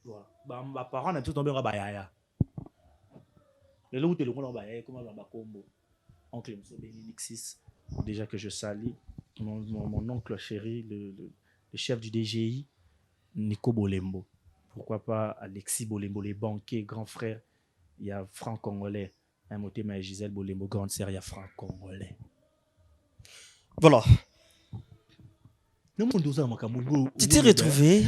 Voilà. Bah mes parents n'a tout tombé en bayaya. Le lot où t'es le monde en bayaya comment va combo. Oncle Monsieur Bénédictis, déjà que je salue mon oncle chéri, le chef du DGI, Nico Bolembo. Pourquoi pas Alexis Bolembo, les banquiers, grand frère. Il y a Franck Congolais. Un moté mais Gisèle Bolembo, grande sœur, il y a Franck Congolais. Voilà. Tu t'es retrouvé.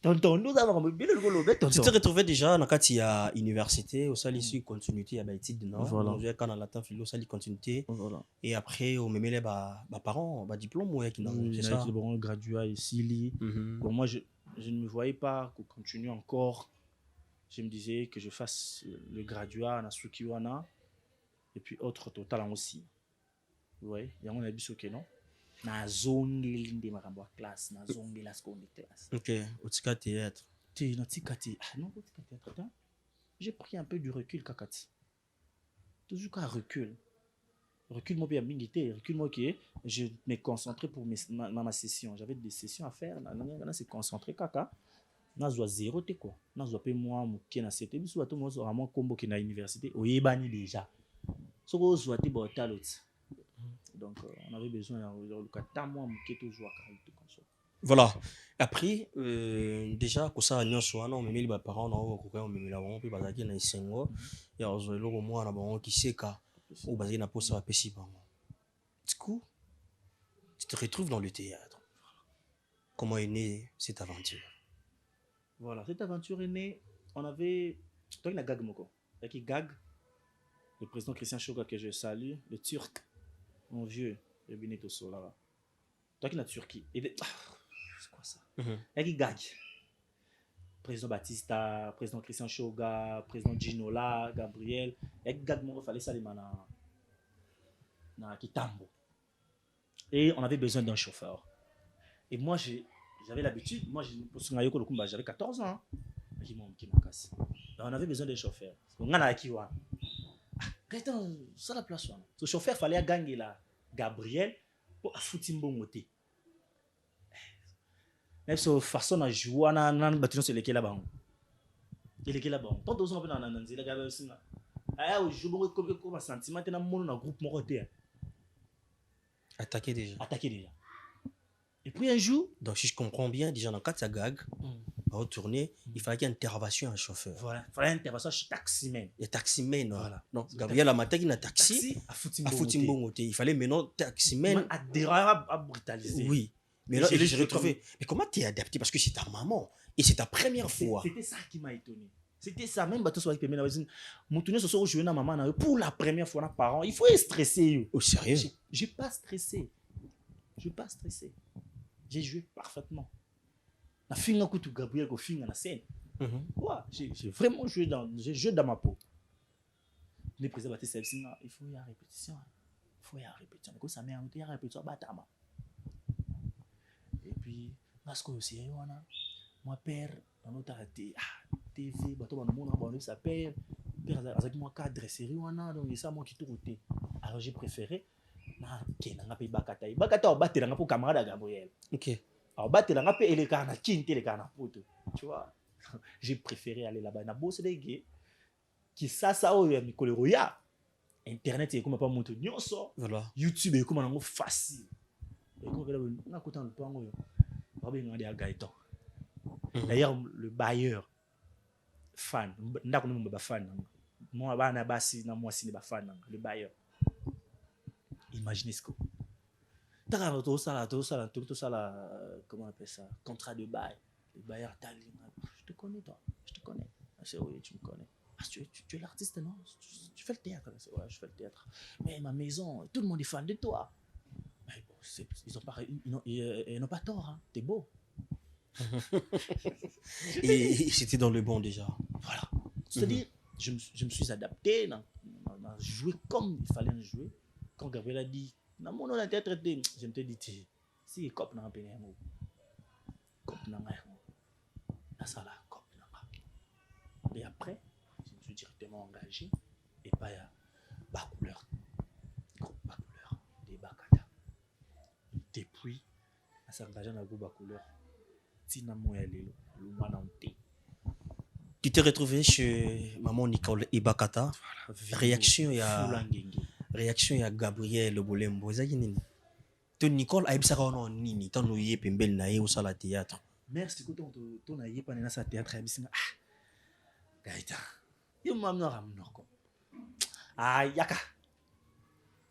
Tu t'es retrouvé déjà dans la université, au sein de continuité, à l'étude nord. Voilà. Dans le latin philo, au continuité. Voilà. Et après, au même les parents, diplôme, ouais, qui n'ont C'est ça. Bon, graduat ici. Bon, moi, je ne me voyais pas continuer encore. Je me disais que je fasse le graduat à Sukiwana et puis autre total aussi. Oui, il y a un abus ok, non? Na zone de ma classe, na zone de la seconde classe. Ok, au tika théâtre. Tu es tika théâtre. Ah non, au tika théâtre. J'ai pris un peu du recul, Kakati. Toujours qu'un recul. Recul, moi, bien militaire. Recul, moi, qui je me concentrais pour ma session. J'avais des sessions à faire. Là, c'est concentré, Kaka. Nazwa zéro te quoi. Nazwa pe moi qui na CT biso bato mo vraiment combo qui na université oyebani déjà. Soko zwa te ba talot. Donc on avait besoin de kata moi muke to jouer caractère comme ça. Voilà. Après déjà ko ça nyonso wana on memeli ba parents na ko ko memela bon pe bazaki na isengo ya ozolo ko mwana bon qui seka ou bazaki na posa ba pesi bango. Du coup, tu te retrouves dans le théâtre. Comment est née cette aventure? Voilà, cette aventure est née. On avait. Toi, il y a Gag Moko. Avec Gag, le président Christian Choga que je salue, le Turc, mon vieux, le Benito Solara. Toi, qui est la Turquie. C'est quoi ça? Avec Gag, président Batista, président Christian Choga, président Ginola, Gabriel. Avec Gag Moko, il fallait ça les manas. Na Kitambo. Et on avait besoin d'un chauffeur. Et moi, j'avais l'habitude, j'avais 14 ans. On avait besoin d'un chauffeur. On a qui va. Attends, ça la place. Ce chauffeur fallait gagner là, Gabriel pour foutre bon moté. Même si façon à jouer dans bâtiment c'est lequel là-bas. Et lequel là-bas. Tant d'autres ont dans la Gabriel aussi là. Ah, je joue comme un sentiment dans mon groupe moroté. Attaqué déjà. Et puis un jour, donc si je comprends bien, déjà dans Katia Gag, à retourner, il fallait qu'il y ait une intervention à un chauffeur. Voilà, il fallait une intervention chez taximan. Et taximan, voilà. Non, Gabriel a maté un taxi à Foutimbo. Il fallait maintenant taximan. À brutaliser. Oui. Mais là, j'ai retrouvé. Mais comment t'es adapté? Parce que c'est ta maman et c'est ta première fois. C'était ça qui m'a étonné. C'était ça, même bateau soit avec mes mains. Mon tourné ce soir où je venais à maman pour la première fois, nos parents, il faut être stressé. Oh, sérieux? J'ai pas stressé. J'ai joué parfaitement. La fin d'un coup, tu Gabriel, au fin de la scène. Ouais, j'ai vraiment joué dans ma peau. Les présidents Baptiste, il faut y avoir répétition. Comme ça, mais il y a répétition. Et puis, parce que aussi, mon père, dans notre TV, bateau, on sa père, avec moi, cadre, série, donc c'est ça, moi qui tout. Alors, j'ai préféré. Bakata pour camarade Gabriel. Ok. Alors battre et les carnats les carnats tu vois. J'ai préféré aller là-bas na bosse des gars qui ça Roya. Internet est comme pas monter nyonso. Voilà. YouTube est comme un facile. Et comme on a content le pango. Pas bien des Gaëtan. D'ailleurs le bailleur fan, ndako no ba fan. Moi bana basi na moi si ba fan le bailleur. Imaginez ce que. Tout ça, comment on appelle ça? Contrat de bail. Le bailleur je te connais, toi. Je te connais. Je oui, tu me connais. Ah, tu es l'artiste, non? Tu fais le théâtre. Ouais, je fais le théâtre. Mais ma maison, tout le monde est fan de toi. Mais bon, ils n'ont pas tort, hein. T'es beau. Et c'était dans le bon déjà. Voilà. C'est-à-dire, je me suis adapté, joué comme il fallait jouer. Quand Gabriel a dit, non, mon nom a été traité, je me suis dit, si cop n'a pas péné, cop n'a pas, la sala, cop n'a pas. Et après, je me suis directement engagé et pas à bas couleur. Groupe bas couleur, des Bakata. Depuis, à s'engager dans le groupe bas couleur, Tina Moyalelo, le Mananté. Tu t'es retrouvé chez maman Nicole Ibakata. Réaction ya Gabriel Bolembo. Ezaki nini? To Nicole aibisaka ono nini tano ye pembeli na ye osala théâtre. Merci que ton aïe pas dans sa théâtre abisinga. Ah, gaïta. Yo mamno ramnoko. Ah, yaka.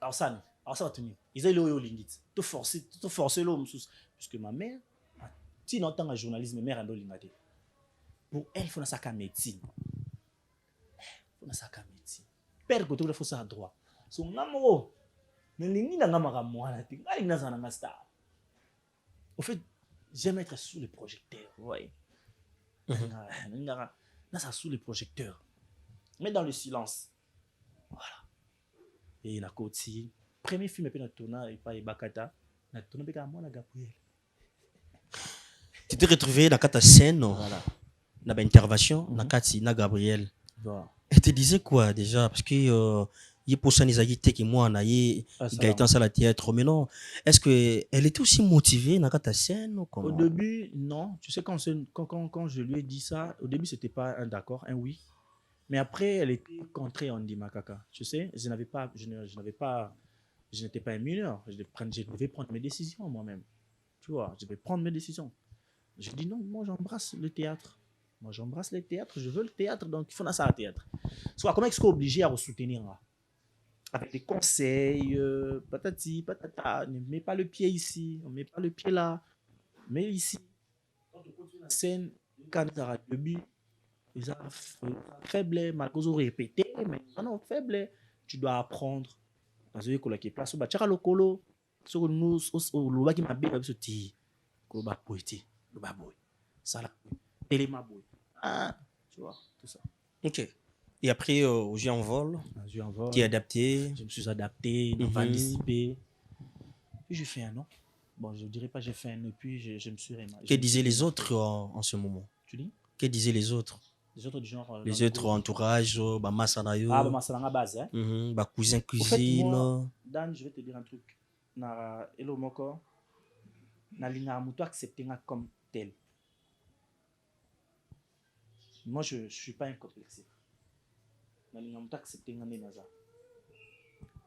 Alors ça va tenir. Ils ont eu lingit. Tout forcer l'homme puisque ma mère, si longtemps en journalisme, ma mère a lingate. Pour elle, il faut sa médecine. Il faut sa médecine. Père que il faut ça droit. Son amour. Mais l'ingi n'a pas moi la ting. Ai n'a pas star. Au fait, j'aime être sous les projecteurs. Ouais. N'a ça sous les projecteurs. Mais dans le silence. Voilà. Et il a côté. Premier film est tourné par Bakata. Na tourné avec moi la Gabriel. Tu t'es retrouvé dans ta scène. Voilà. Dans l'intervention, dans Kati, na Gabriel. Voilà. Et tu disais quoi déjà? Parce que il pour ça n'izagi que moi na ye Gaëtan ça la théâtre mais non. Est-ce que elle était aussi motivée dans ta scène ou comment? Au début, non. Tu sais quand je lui ai dit ça, au début c'était pas un d'accord, un oui. Mais après elle était contrée en dit Makaka. Tu sais, je n'étais pas un mineur. Je devais prendre mes décisions moi-même. Tu vois, je devais prendre mes décisions. Je dis non, moi j'embrasse le théâtre. Moi, j'embrasse le théâtre, je veux le théâtre, donc il faut ça au théâtre. Soit comment est-ce qu'on est obligé à vous soutenir là? Avec des conseils, patati, patata, ne mets pas le pied ici, on ne met pas le pied là, mais ici. Quand on continue la scène, quand on a début, ils sont faibles, malgré qu'ils répété, mais non, faible, tu dois apprendre. Dans une école qui est place, tu as le colo, sur nous, au bas qui m'a bien, ce petit, le bas poété, le bas boy, ça là, élément boy. Ah, tu vois, tout ça. Ok. Et après, au jeu en vol, tu es adapté. Je me suis adapté, anticipé. Puis j'ai fait un an. Bon, je ne dirais pas j'ai fait un an, puis je me suis remarqué. Que disaient les autres en ce moment? Tu dis? Que disaient les autres? Les autres du genre. Les autres entourages, Masanayo. Ah, Masana base, hein? Cousin, cuisine. En fait, moi, Dan, je vais te dire un truc. Na Hello Moko, na linga muto accepter comme tel. Moi, je ne suis pas incomplexé.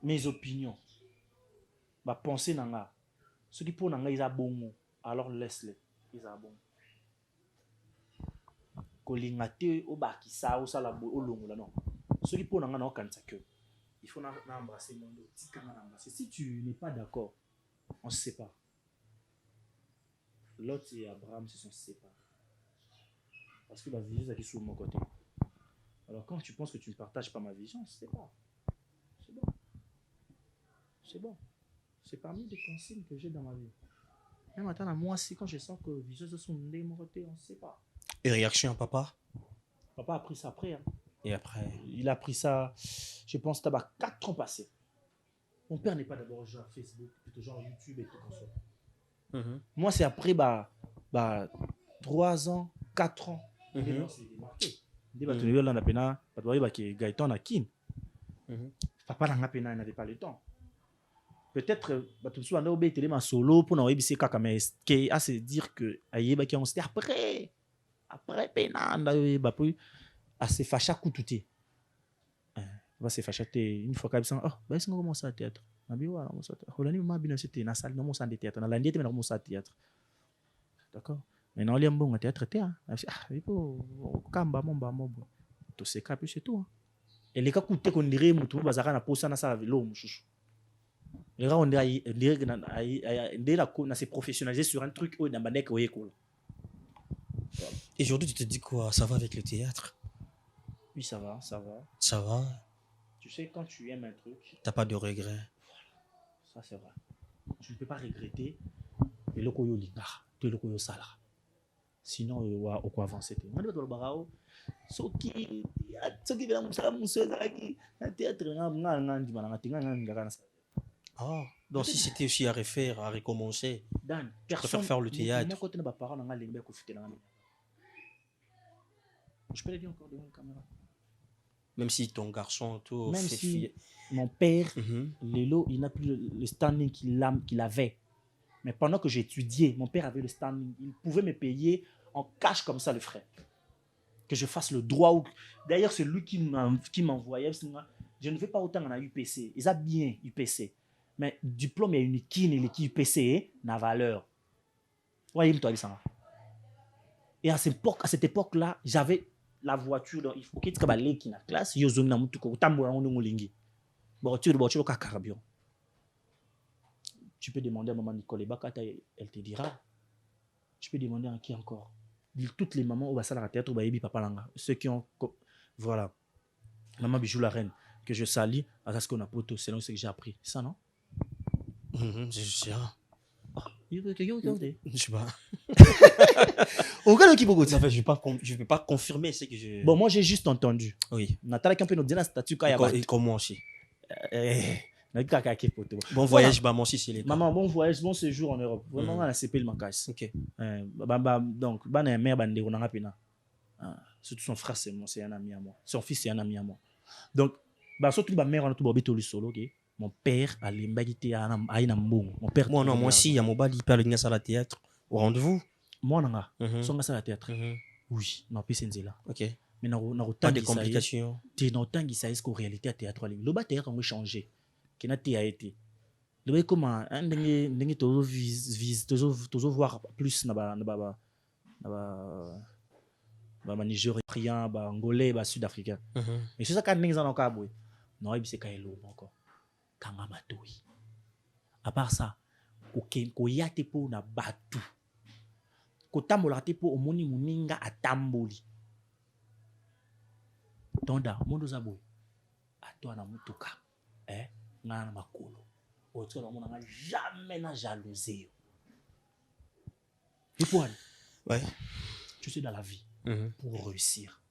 Mes opinions, ma pensée nanga, ce qui pour nanga ils a bon, alors laisse-les, ils a bon. Kolingate au baki ça ou ça la au long là non. Ce qui pour nanga non quand ça que il faut embrasser mon dos, si tu n'es pas d'accord, on se sépare. Lot et Abraham se sont séparés. Parce que la vision est sur mon côté. Alors quand tu penses que tu ne partages pas ma vision, c'est bon. C'est bon. C'est bon. C'est parmi les consignes que j'ai dans ma vie. Même maintenant, moi aussi, quand je sens que les visions sont de mon côté, on ne sait pas. Et réaction, papa? Papa a pris ça après. Hein. Et après? Il a pris ça, je pense, tabac 4 ans passés. Mon père n'est pas d'abord genre Facebook, plutôt genre YouTube et tout comme ça. Moi, c'est après 3 ans, 4 ans. C'est démarqué. Papa n'avait pas le temps. Peut-être solo pour se dire que après se fâcher coûter. Va se fâcher une fois qu'il oh bah c'est comment ça théâtre. D'accord. Mais non, il y a un bon théâtre. Il faut tout c'est capé c'est tout. Et les cas coûté qu'on dirait mutu bazaka na posa na ça vélo muchuchu. Les gars on dirait se professionnaliser sur un truc où dans bandek au école. Et aujourd'hui tu te dis quoi? Ça va avec le théâtre? Oui, ça va. Ça va. Tu sais quand tu aimes un truc, t'as pas de regrets. Ça c'est vrai. Tu ne peux pas regretter le loko yo linga, le loko yo sala. Sinon au quoi avancer te moi le barao soki vient théâtre ah donc si c'était aussi à refaire, à recommencer, Dan je préfère faire le théâtre. Je peux le dire encore devant la caméra. Même si ton garçon, tout Même fait si fier. mon père, Mhm. Lélo, il n'a plus le standing qu'il avait. Mais pendant que j'étudiais, mon père avait le standing. Il pouvait me payer en cash comme ça, le frère. Que je fasse le droit. D'ailleurs, c'est lui qui m'envoyait. Je ne vais pas autant en UPC. Ils ont bien UPC. Mais diplôme, il y a une kin et l'équipe UPC n'a valeur. Voyez, toi, ça. Et à cette époque-là, j'avais la voiture. Donc, il faut que tu aies la classe. Yo zone na mutu ko tambo na ngolingi. Voiture ka carburant. Tu peux demander à maman Nicole Bakata, elle te dira. Tu peux demander à qui encore. Toutes les mamans au bassin à théâtre, au papa langa. Ceux qui ont. Voilà. Maman Bijou la reine, que je salis, à ce qu'on a poto, c'est ce que j'ai appris. Ça, non? Je sais pas. Je sais pas. Regarde qui beaucoup. Je ne vais pas confirmer ce que je. Bon, moi j'ai juste entendu. Oui. Nathalie Campé nous dit un statut Et comme moi aussi. Bon voyage, bah moi aussi c'est les. Maman, bon voyage, bon séjour en Europe. Vraiment, on a CP le macasse. Ok. Donc, bah na mère bande on a pena. Surtout son frère c'est un ami à moi. Son fils c'est un ami à moi. Donc, bah surtout ma mère on a tout bobé tout le solo, ok. Mon père a l'imbagité à Inambong. Mon père. Moi non, moi aussi, il y a mon bal, il parle de la théâtre. Au rendez-vous. Moi non, son à la théâtre. Oui, non plus c'est là. Ok. Mais non, pas de complications. Tu n'as autant qui s'est qu'en réalité à théâtre le théâtre on va changer. Qui n'a pas été. Le way comment un dingue toujours voir plus na ba Nigérien, ba Angolais, ba Sud-Africain. Mais c'est ça quand dingue en Kabwe. Non, il c'est kaelo encore. Kanga matoi. À part ça, ko yate po na batu. Ko tambola te po omoni muninga atamboli. Tonda mondo zaboy. Ato na mutuka. Ngana makolo. Oto on n'a jamais na jalousie. Et pour aller. Ouais. Tu sais dans la vie pour réussir.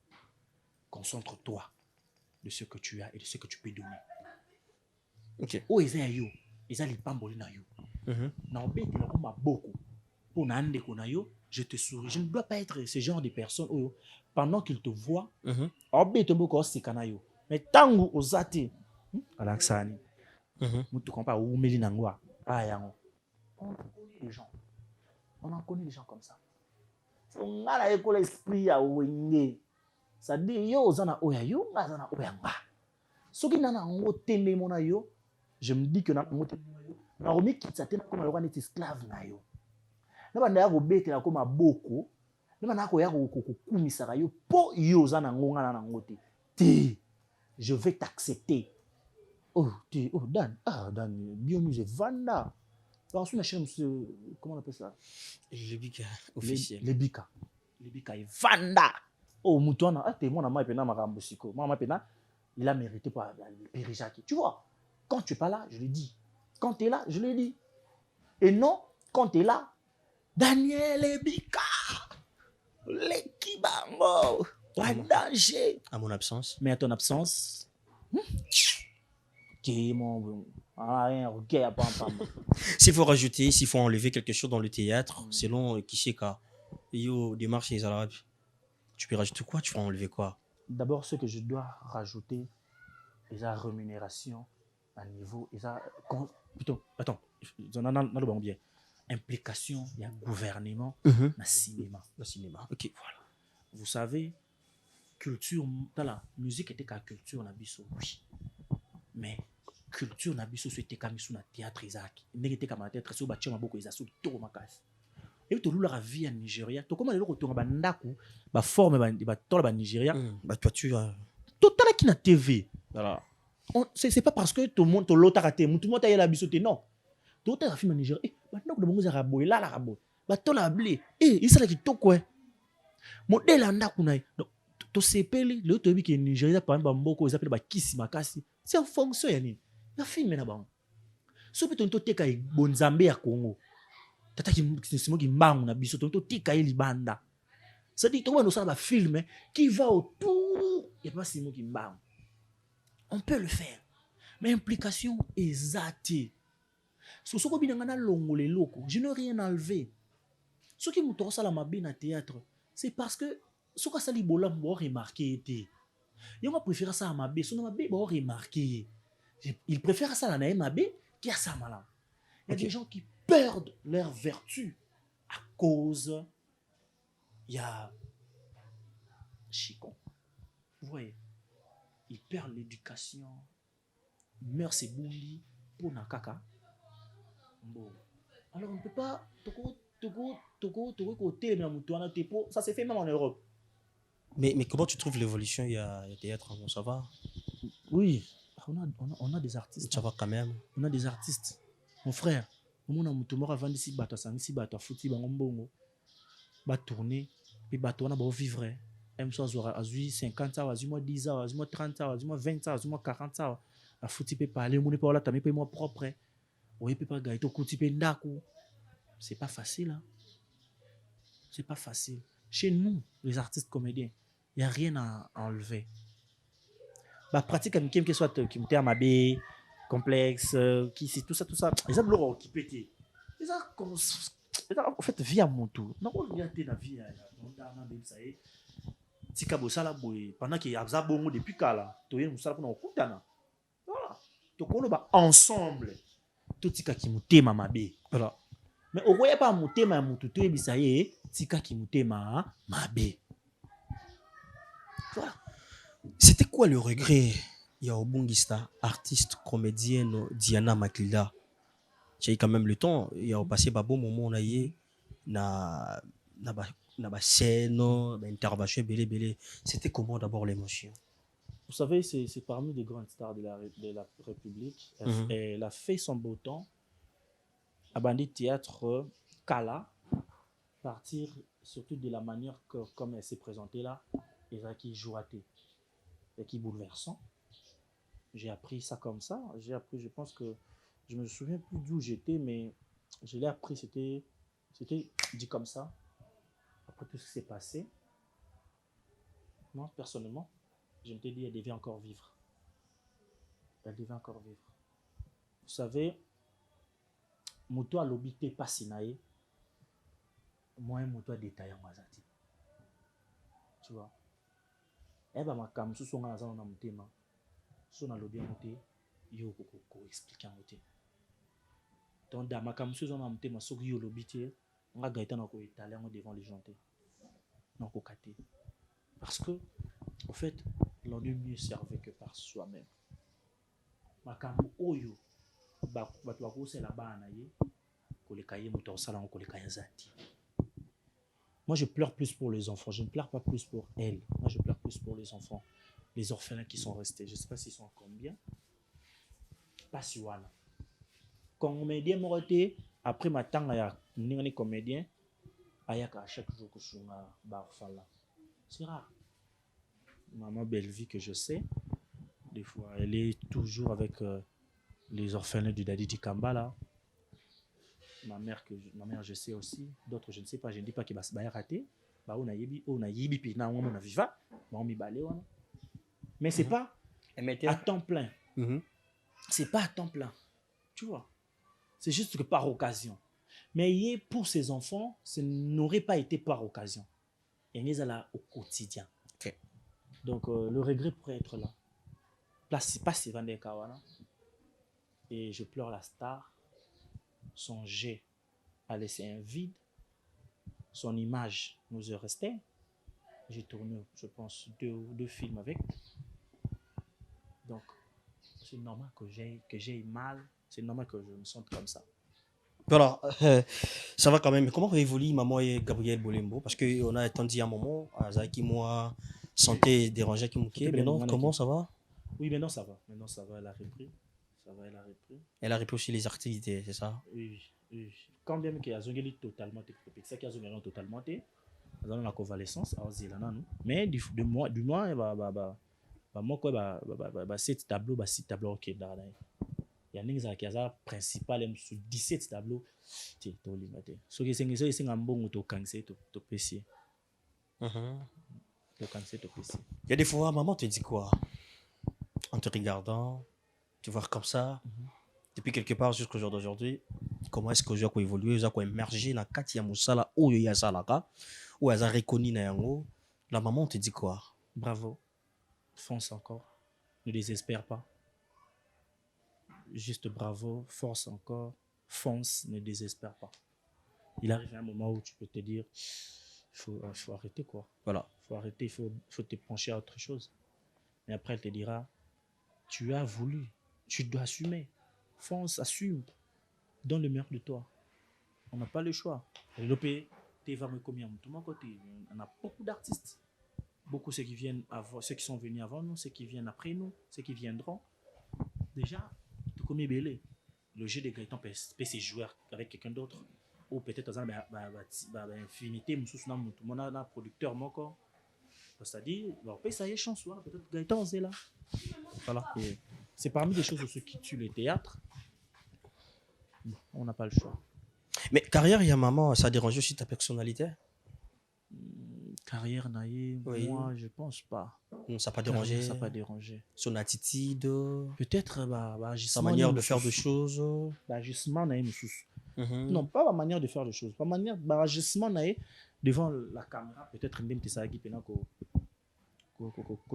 Concentre-toi de ce que tu as et de ce que tu peux donner. OK. Oh ils ont les pamboli na yo. Na obete na koma beaucoup. Pour na ande ko na yo, je te souris. Je ne dois pas être ce genre de personne où pendant qu'il te voit, obete beaucoup c'est kana yo. Mais tangu ozate alaksani. Mutu kompa oumeli nangwa. Ah yango. On connaît les gens. On en connaît les gens comme ça. On a la école esprit à wenge. Ça dit yo zana oya yo, zana oya nga. Soki nana ngotende mona yo, je me dis que na ngotende mona yo, na romi kitsa tena comme le esclave na yo. Na banda ya robete la comme boko, na banda ko ya ko kumisaka yo po yo zana ngonga na ngote. Ti, je vais t'accepter. Oh, Dan. Ah, Dan, Biomusée Vanda. Alors, on a monsieur, comment on appelle ça? Le Bika officiel. Le Bika. Le Bika est Vanda. Oh, Moutouana. Ah, t'es mon ami, Marambosiko. Moi, il a mérité pour le Périjaki. Tu vois, quand tu n'es pas là, je le dis. Quand tu es là, je le dis. Et non, quand tu es là, Daniel Bika. L'équibango. Pas danger. À mon absence. Mais à ton absence. S'il faut rajouter, s'il faut enlever quelque chose dans le théâtre, selon qui c'est quoi, yo démarche les arabes, tu peux rajouter quoi? Tu vas enlever quoi? D'abord, ce que je dois rajouter, c'est la rémunération à niveau, plutôt, attends, bien, implication, il y a gouvernement, le cinéma. Le cinéma. Ok, voilà. Vous savez, culture, la musique était qu'à culture, on a biso, oui. Mais culture na biso c'était comme sur na théâtre Isaac n'était comme théâtre sur bâtiment beaucoup ils assaut tout makas et tout la vie en Nigeria to comment le retour ba ndaku ba forme ba tola ba Nigeria ba toi tu total qui na TV voilà c'est pas parce que tout le monde to lota raté tout le monde a la biso non tout a film en Nigeria ba ndaku de mongo za rabo la rabo ba tola blé il sala ki to quoi modèle ndaku na to sepeli le to bi ki Nigeria par exemple mboko ils appellent ba kisi makasi c'est en fonction ya nini na film na bango so pe tonto teka e bonzambe ya Congo tata ki simo ki mbangu na biso tonto tika e libanda ça dit to ba ba film qui va autour y a pas simo ki mbangu on peut le faire mais implication exacte so ko binanga na longole loko je n'ai rien enlevé ce qui muto sala mabe na théâtre c'est parce que ce que ça li bola bo remarquer était. Il préfère ça à Mabé, son Mabé bo remarquer. Il préfère ça à la Mabé qui a ça malin. Il y a des gens qui perdent leur vertu à cause il y a Chicon. Vous voyez, il perd l'éducation, meurt ses boulis pour nakaka. Bon. Alors on ne peut pas côté ça s'est fait même en Europe. Mais comment tu trouves l'évolution? Il y a théâtre, bon, ça va? Oui, on a des artistes. Ça va quand même. On a des artistes. Mon frère, on a mutu moko avandi si bato sangisi bato futi bango mbongo. Ba tourner, puis bato na ba vivre. Même soit azui 50 ans, azui moi 10 ans, azui moi 30 ans, azui moi 20 ans, azui moi 40 ans. La futi peut parler, mon pas là tamé peut moi propre. Oui, peut pas gaito kuti pe ndaku. C'est pas facile hein. C'est pas facile. Chez nous, les artistes comédiens, il n'y a rien à enlever. Bah pratique avec qui soit qui me à Mabé, complexe, qui c'est tout ça. Ils ont l'eau qui pète. Ils ont en fait vie à mon tour. Non, on vient de la vie à ça y est. Si kabosala boy pendant qu'il y a bon depuis kala, toye musala pour okutana. Voilà. To kono ba ensemble. Tout tika ki mutema Mabé. Voilà. Mais au voyez pas mutema ya mutu to ebisa ye tika ki mutema Mabé. Voilà. C'était quoi le regret? Il y a Obungista, artiste, comédienne, Diana Makila. J'ai eu quand même le temps. Il y a passé un bon moment, on a eu na scène, intervention, belé. C'était comment d'abord l'émotion? Vous savez, c'est parmi les grandes stars de la République. Elle a fait son beau temps. A bandit théâtre Kala, partir surtout de la manière que, comme elle s'est présentée là, et qui jouatait. Et qui bouleversant. J'ai appris ça comme ça. J'ai appris, je pense que je me souviens plus d'où j'étais, mais je l'ai appris, c'était dit comme ça. Après tout ce qui s'est passé, moi personnellement, je me suis dit, elle devait encore vivre. Elle devait encore vivre. Vous savez, moto a l'obité pas sinaé, moi moto a détaillé en mazati. Tu vois? Eh ben ma cam sous son azan na mutema so na lobi moté yo ko expliquer moté donc da ma cam sous son na mutema so yo lobi té nga gaita na ko étaler devant les gens té non ko katé parce que en fait l'on est mieux servi que par soi-même ma cam oyo ba to ko c'est la bana ye ko le kaye moto sala ko le kaye zati. Moi, je pleure plus pour les enfants. Je ne pleure pas plus pour elle. Moi, je pleure plus pour les enfants. Les orphelins qui sont restés. Je ne sais pas s'ils sont combien. Pas si voilà. Comédien morté, après ma temps, il y a un comédien. Il y a à chaque jour que je suis un orphelin. C'est rare. Maman Bellevie, que je sais, des fois, elle est toujours avec les orphelins du Dadi Dikamba, là. Ma mère, je sais aussi. D'autres, je ne sais pas. Je ne dis pas qu'il va se rater. On a yibi, on a viva. Mais c'est pas à temps plein. C'est pas à temps plein. Tu vois? C'est juste que par occasion. Mais pour ces enfants, ce n'aurait pas été par occasion. Et ils sont là au quotidien. Okay. Donc, le regret pourrait être là. Place, c'est pas si Van der Kawana. Et je pleure la star. Son jet a laissé un vide. Son image nous est restée. J'ai tourné, je pense, deux films avec. Donc, c'est normal que j'ai mal. C'est normal que je me sente comme ça. Voilà, ça va quand même. Comment évolue maman et Gabriel Bolembo? Parce qu'on a attendu un moment, Zaki, moi, santé dérangée qui mouquait. Maintenant, comment ça va? Oui, maintenant ça va. Maintenant ça va, elle a repris. Ça va, elle a repris. Elle a repris aussi les activités, c'est ça? Oui. Quand bien qu'il y a zongeli totalement, c'est ça qui a zongeli totalement, dans la convalescence, mais du moins, moi quoi, 7 tableaux, 6 tableaux ok là. Il y a des qui a principal sur 17 tableaux. Tu es limité. Ce qui c'est un bon auto cancer to PC. To cancer to PC. Il y a des fois maman te dit quoi? En te regardant, tu vois comme ça. Depuis quelque part jusqu'au jour d'aujourd'hui, comment est-ce que je vais évoluer, je vais émerger dans Katia Moussala ou Yasalaka ou Yaza Rekoni na yango La maman te dit quoi? Bravo. Fonce encore. Ne désespère pas. Juste bravo. Force encore. Fonce. Ne désespère pas. Il arrive un moment où tu peux te dire, faut arrêter quoi. Voilà. Faut arrêter, faut te pencher à autre chose. Mais après, elle te dira, tu as voulu. Tu dois assumer. Fonce, assume. Donne le meilleur de toi. On n'a pas le choix. On a beaucoup d'artistes. Beaucoup ceux qui viennent avant, ceux qui sont venus avant nous, ceux qui viennent après nous, ceux qui viendront. Déjà, tout comme belé. Le jeu de Gaëtan peut se jouer avec quelqu'un d'autre. Ou peut-être dans une infinité, mon producteur, mon corps. C'est-à-dire, ça y est, chance, peut-être Gaëtan, c'est là. Voilà. Et c'est parmi les choses de ceux qui tuent le théâtre. Bon, on n'a pas le choix. Mais carrière, il y a maman, ça dérange aussi ta personnalité? Carrière naïve, Oui. moi, je pense pas. Non, ça n'a pas dérangé. Ça n'a pas dérangé. Son attitude, Peut-être, sa manière de faire des choses. Agissement naïf, Mhm. non, pas ma manière de faire les choses. Pas manière, agissement naïf devant la caméra. Peut-être même que ça qui peut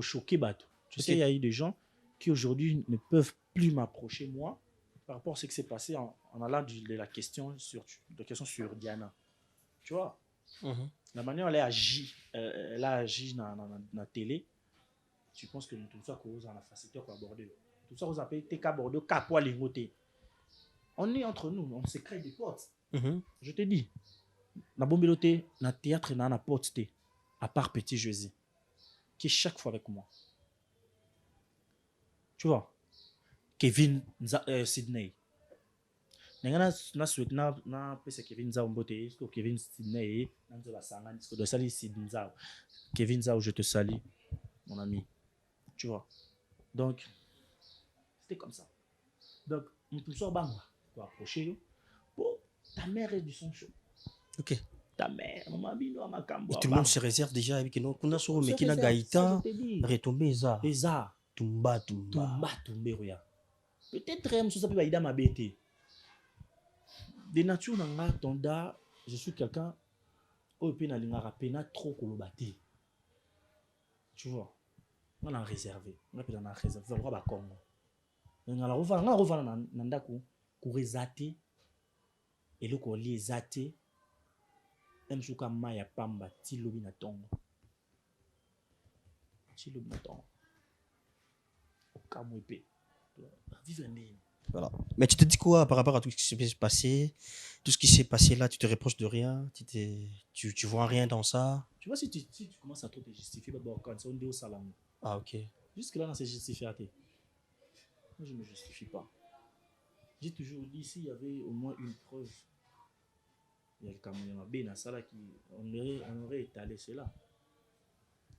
choquer bateau. Tu sais, il y a eu des gens qui aujourd'hui ne peuvent plus m'approcher moi par rapport à ce qui s'est passé en allant de la question sur Diana. Tu vois, Mhm. la manière dont elle a agi dans la télé, tu penses que tout ça cause en la facilité pour aborder. Tout ça, vous appelez TK Bordeaux, Capois Lingoté. On est entre nous, on se crée des portes. Mhm. Je te dis, na bombeloté, na théâtre, na porte, à part Petit Jésus, qui est chaque fois avec moi. Tu vois, Kevin Sydney. Na souhaite na pese Kevin Zao Mbote, Kevin Sydney, Kevin Zao, je te salue, mon ami. Tu vois. Donc, c'était comme ça. Donc, on peut soit bang, pour approcher. Bon, ta mère est du son chaud. Ok. Ta mère, maman bino ma cambo. Et tout le monde se réserve déjà avec nous. Kuna soro mais kina Gaïtan retomber ça. Et ça, Tumba. reya. Peut-être même ça peut pas aider ma bête. De nature nanga tonda, je suis quelqu'un au pe na linga rapena trop kolobate. Tu vois. On a réservé. On a peut en réservé on va Congo. On a rova na ndako ko rezate et le ko li zate. Même si on a pamba ti lobi na tongo. Ti lobi na tongo. Au kamwepe. Vivre ndeni. Voilà. Mais tu te dis quoi par rapport à tout ce qui s'est passé? Tout ce qui s'est passé là, tu te reproches de rien? Tu vois rien dans ça? Tu vois, si tu commences à trop te justifier, quand on est au salon. Ah, ok. Jusque-là, c'est justifié. Moi, je ne me justifie pas. J'ai toujours dit, s'il y avait au moins une preuve, il y a le Cameroun Ben Assala qui on aurait étalé cela.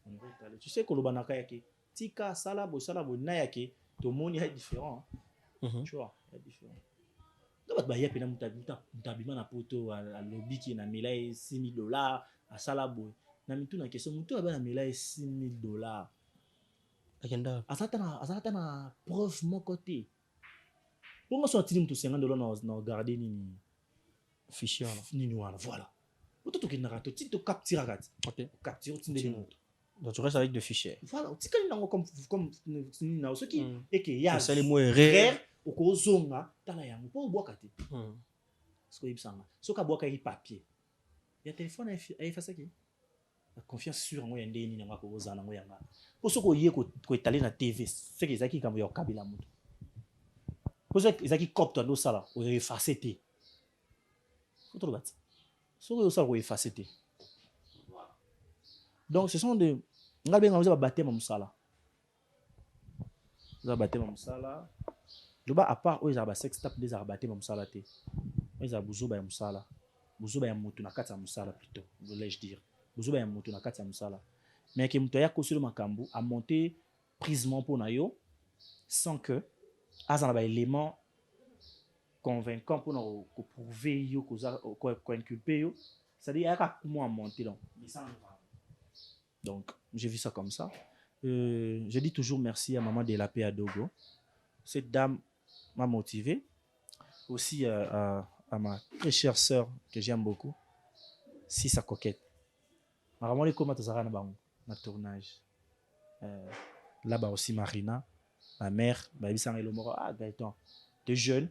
On aurait étalé. Tu sais que le Banaka yake, Tika, Salabo, Nayake, tout le monde est différent. Mhm. Tu vois, il y a différent. Donc, il y a un poto à lobby qui est $6 000 à Salabo. Na mitu na question, mutu a $6 000. Azata na preuve mon côté. Pour moi, sortir $50 dans garder ni Fichier là. ni voilà. Pour tout qui n'a raté, tu te captures Ok. capture tu ne montres. Donc tu restes avec des fichiers. Voilà, tu connais comme ce qui et que y a ça les mots erreurs. rare au kozonga tala yango pour boire kati. Ce que ibsanga. Ce ka boire kay papier. Il y a téléphone à effacer qui. La confiance sur moi yende ni nga ko ozana ngo yanga. Pour ce ko yé ko étaler na TV, ce que ezaki comme yo kabila mutu. Pour ce ezaki copte no sala, o effacer té. Faut trop battre. Ce que yo sala ko effacer té. Donc ce sont des nga benga vous battre ma musala. Vous battre ma musala. Le bas à part où ils ont sex tap des abattés ma musala té. Ils ont buzo ba musala. Buzo ba mutu na kata musala plutôt, voulais-je dire. Buzo ba mutu na kata musala. Mais que mutu ya ko sur makambu a monté prisement pour na yo sans que azana ba élément convaincant pour nous prouver yo ko inculper yo. C'est-à-dire il y a comment monter donc j'ai vu ça comme ça. Je dis toujours merci à maman de la paix à Dogo. Cette dame m'a motivé. Aussi à ma très chère sœur que j'aime beaucoup, si sa coquette. Maman les comment tu na bango. na tournage. Là-bas aussi, Marina, ma mère, bah, il s'en est le mot. Ah, Gaëtan, t'es jeune.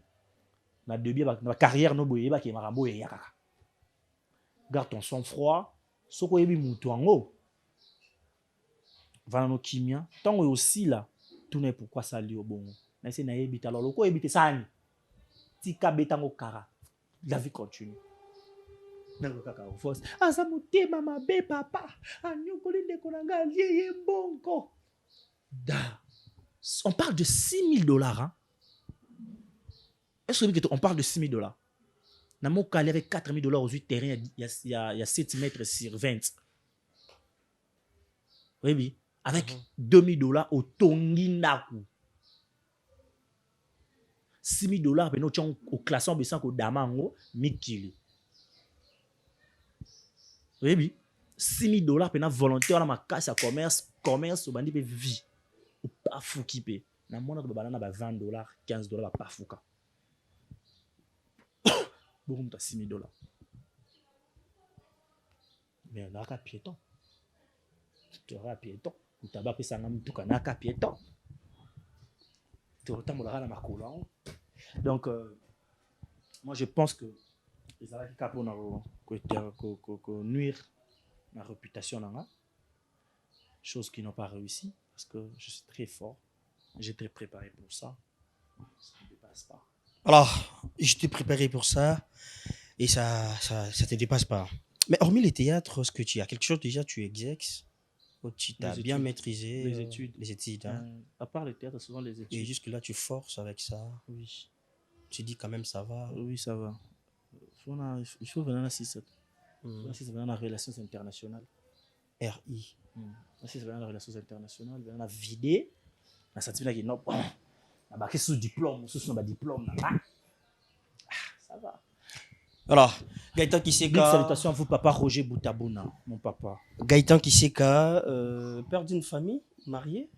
Na début, ma carrière, no boye, bah, qui est marambo et yakaka. Garde ton sang-froid. Soko yebi moutou en haut. Voilà nos kimia. Tant aussi là, tout n'est pourquoi ça lui au bon. Mais c'est naïe bita. Alors, le quoi ebite ça ni. Tika betango kara. La vie continue. Nango kaka au force. Ah, ça mouté, maman, bé, papa. Ah, nyokoli de konanga, lié, bonko. Da. On parle de $6,000. Hein? Est-ce que on parle de $6,000? Namo Kali avec $4,000 aux 8 terrains, il y a 7 mètres sur 20. Oui, oui. Avec $2,000 au Tonginaku. $6,000, mais nous au classement de 5 au Damango, 1000 kilos. Oui, oui. $6,000, mais volontaire, on a casse à commerce, au bandi, vie. Ou pas fou qui paye. Na mona ko balana ba $20, $15 ba pas fouka. Bon, tu as $6,000. Mais on a qu'à piéton. Tu auras piéton. Tu as pas ça tout kana qu'à piéton. Tu auras la ma coulon. Donc moi je pense que les ala qui capon ko nuire ma réputation là. Chose qui n'ont pas réussi parce que je suis très fort. J'étais préparé pour ça. Ça ne dépasse pas. Alors, je t'ai préparé pour ça et ça te dépasse pas. Mais hormis les théâtres, est-ce que tu as quelque chose déjà, tu exerces, ou tu t'as Les bien études. maîtrisé les études hein? À part le théâtre, souvent les études. Et jusque-là, tu forces avec ça. Oui. Tu dis quand même ça va. Oui, ça va. Il faut venir à 6 venir dans les relations internationales. RI. Si c'est venir dans les relations internationales, venir à vider. La certificat qui est non. On a sous diplôme, sous un diplôme. Ça va. Alors, Gaëtan Kiseka. Big salutations à vous, papa Roger Boutabouna, mon papa. Gaëtan Kiseka, père d'une famille, marié.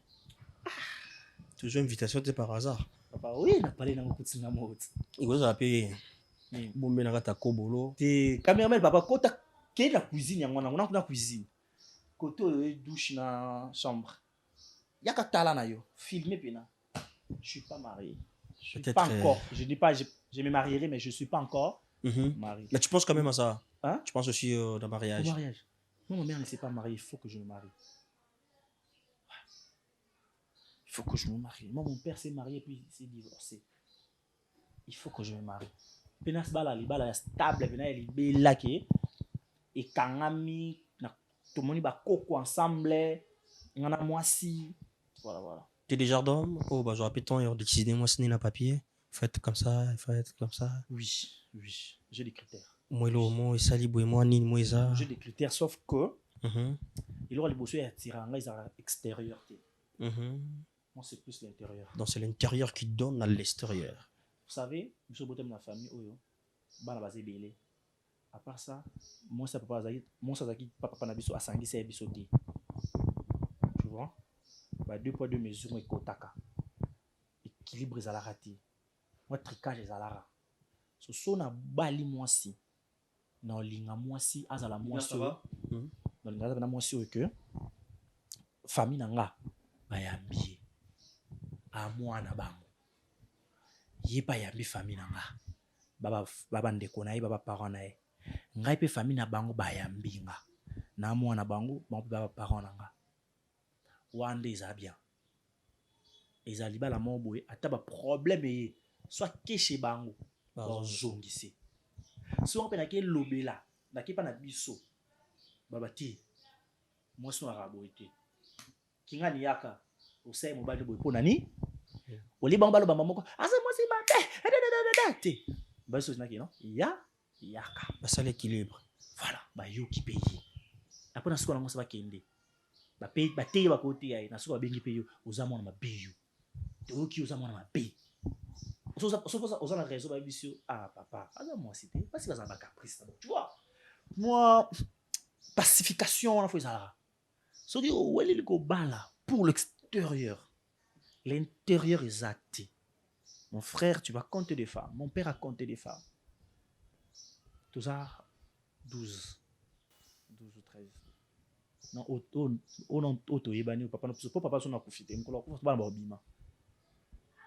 Toujours invitation, c'est par hasard. Papa, oui, on a parlé dans le coup de cinéma. Il vous a appelé. Bon, mais on a Kobolo. T'es caméraman, papa, quand t'as quelle la cuisine, on a la cuisine. Côté douche dans chambre. Y'a tala na yo, filmer pena. Je suis pas marié. Je suis pas encore. Je dis pas, je me marierai, mais je suis pas encore marié. Mais tu penses quand même à ça? Hein? Tu penses aussi d'un mariage? Au mariage. Moi, ma mère ne s'est pas mariée, il faut que je me marie. Il faut que je me marie. Moi, mon père s'est marié puis il s'est divorcé. Il faut que je me marie. Penas bala li bala stable, pena li bela ke et kangami na tout le monde ba koko ensemble, ngana moisi. Voilà. Tu es déjà d'homme? Oh, bah, j'aurais pu décider, moi, ce n'est pas papier. Faites comme ça, faites comme ça. Oui. J'ai des critères. Moi, moi, et Sali, moi, ni moi, ça. J'ai des critères, sauf que il aura les besoins attirants, ils ont extérieur. Moi, c'est plus l'intérieur. Donc, c'est l'intérieur qui donne à l'extérieur. Vous savez, je suis dans la famille, bana basé belé. À part ça, moi, ça papa zaki, moi, ça zaki, papa nabiso a sangi c'est bisoté. Tu vois? Bah, 2 poids 2 mesures, et kotaka. Équilibre à la raté. Moi, tricage à la rate. So na bali moi si. Na linga moi si, azala moi si. Na linga na moi si que famille nanga ba yambi. A moi na bango. Yé pa yambi famille nanga. Baba ndeko na ye, baba parent na ye. Ngai pe famille na bango ba yambi nga. Na moi na bango, baba parent nanga. Wande eza bien. Ezali ba la moboye, ata ba problème soit keche bango. Bazongisi. So on peut naquel lobela, naquel pas na biso. Babati. Moi son arabo été. Kinga ni yaka. Osai mobile boy po nani? Oli bango balo bamba moko. Asa moi c'est ma te. Ba so naki non? Yaka. Bah, ça l'équilibre. Voilà, ba yo qui paye. Après na siko na mo ça va kende. Ba paye ba te ba côté ai, na siko ba bengi paye oza mona ma paye. To ki oza mona ma paye. Aux la raison, ah papa, moi c'était parce que ça va caprice. Tu vois, moi, pacification, on a fait ça. So dit, où est le bala pour l'extérieur? L'intérieur est acté. Mon frère, tu vas compter des femmes. Mon père a compté des femmes. Tout ça, 12 ou 13. Non, auto yebani papa no papa so na kufite mkola ko ba bima.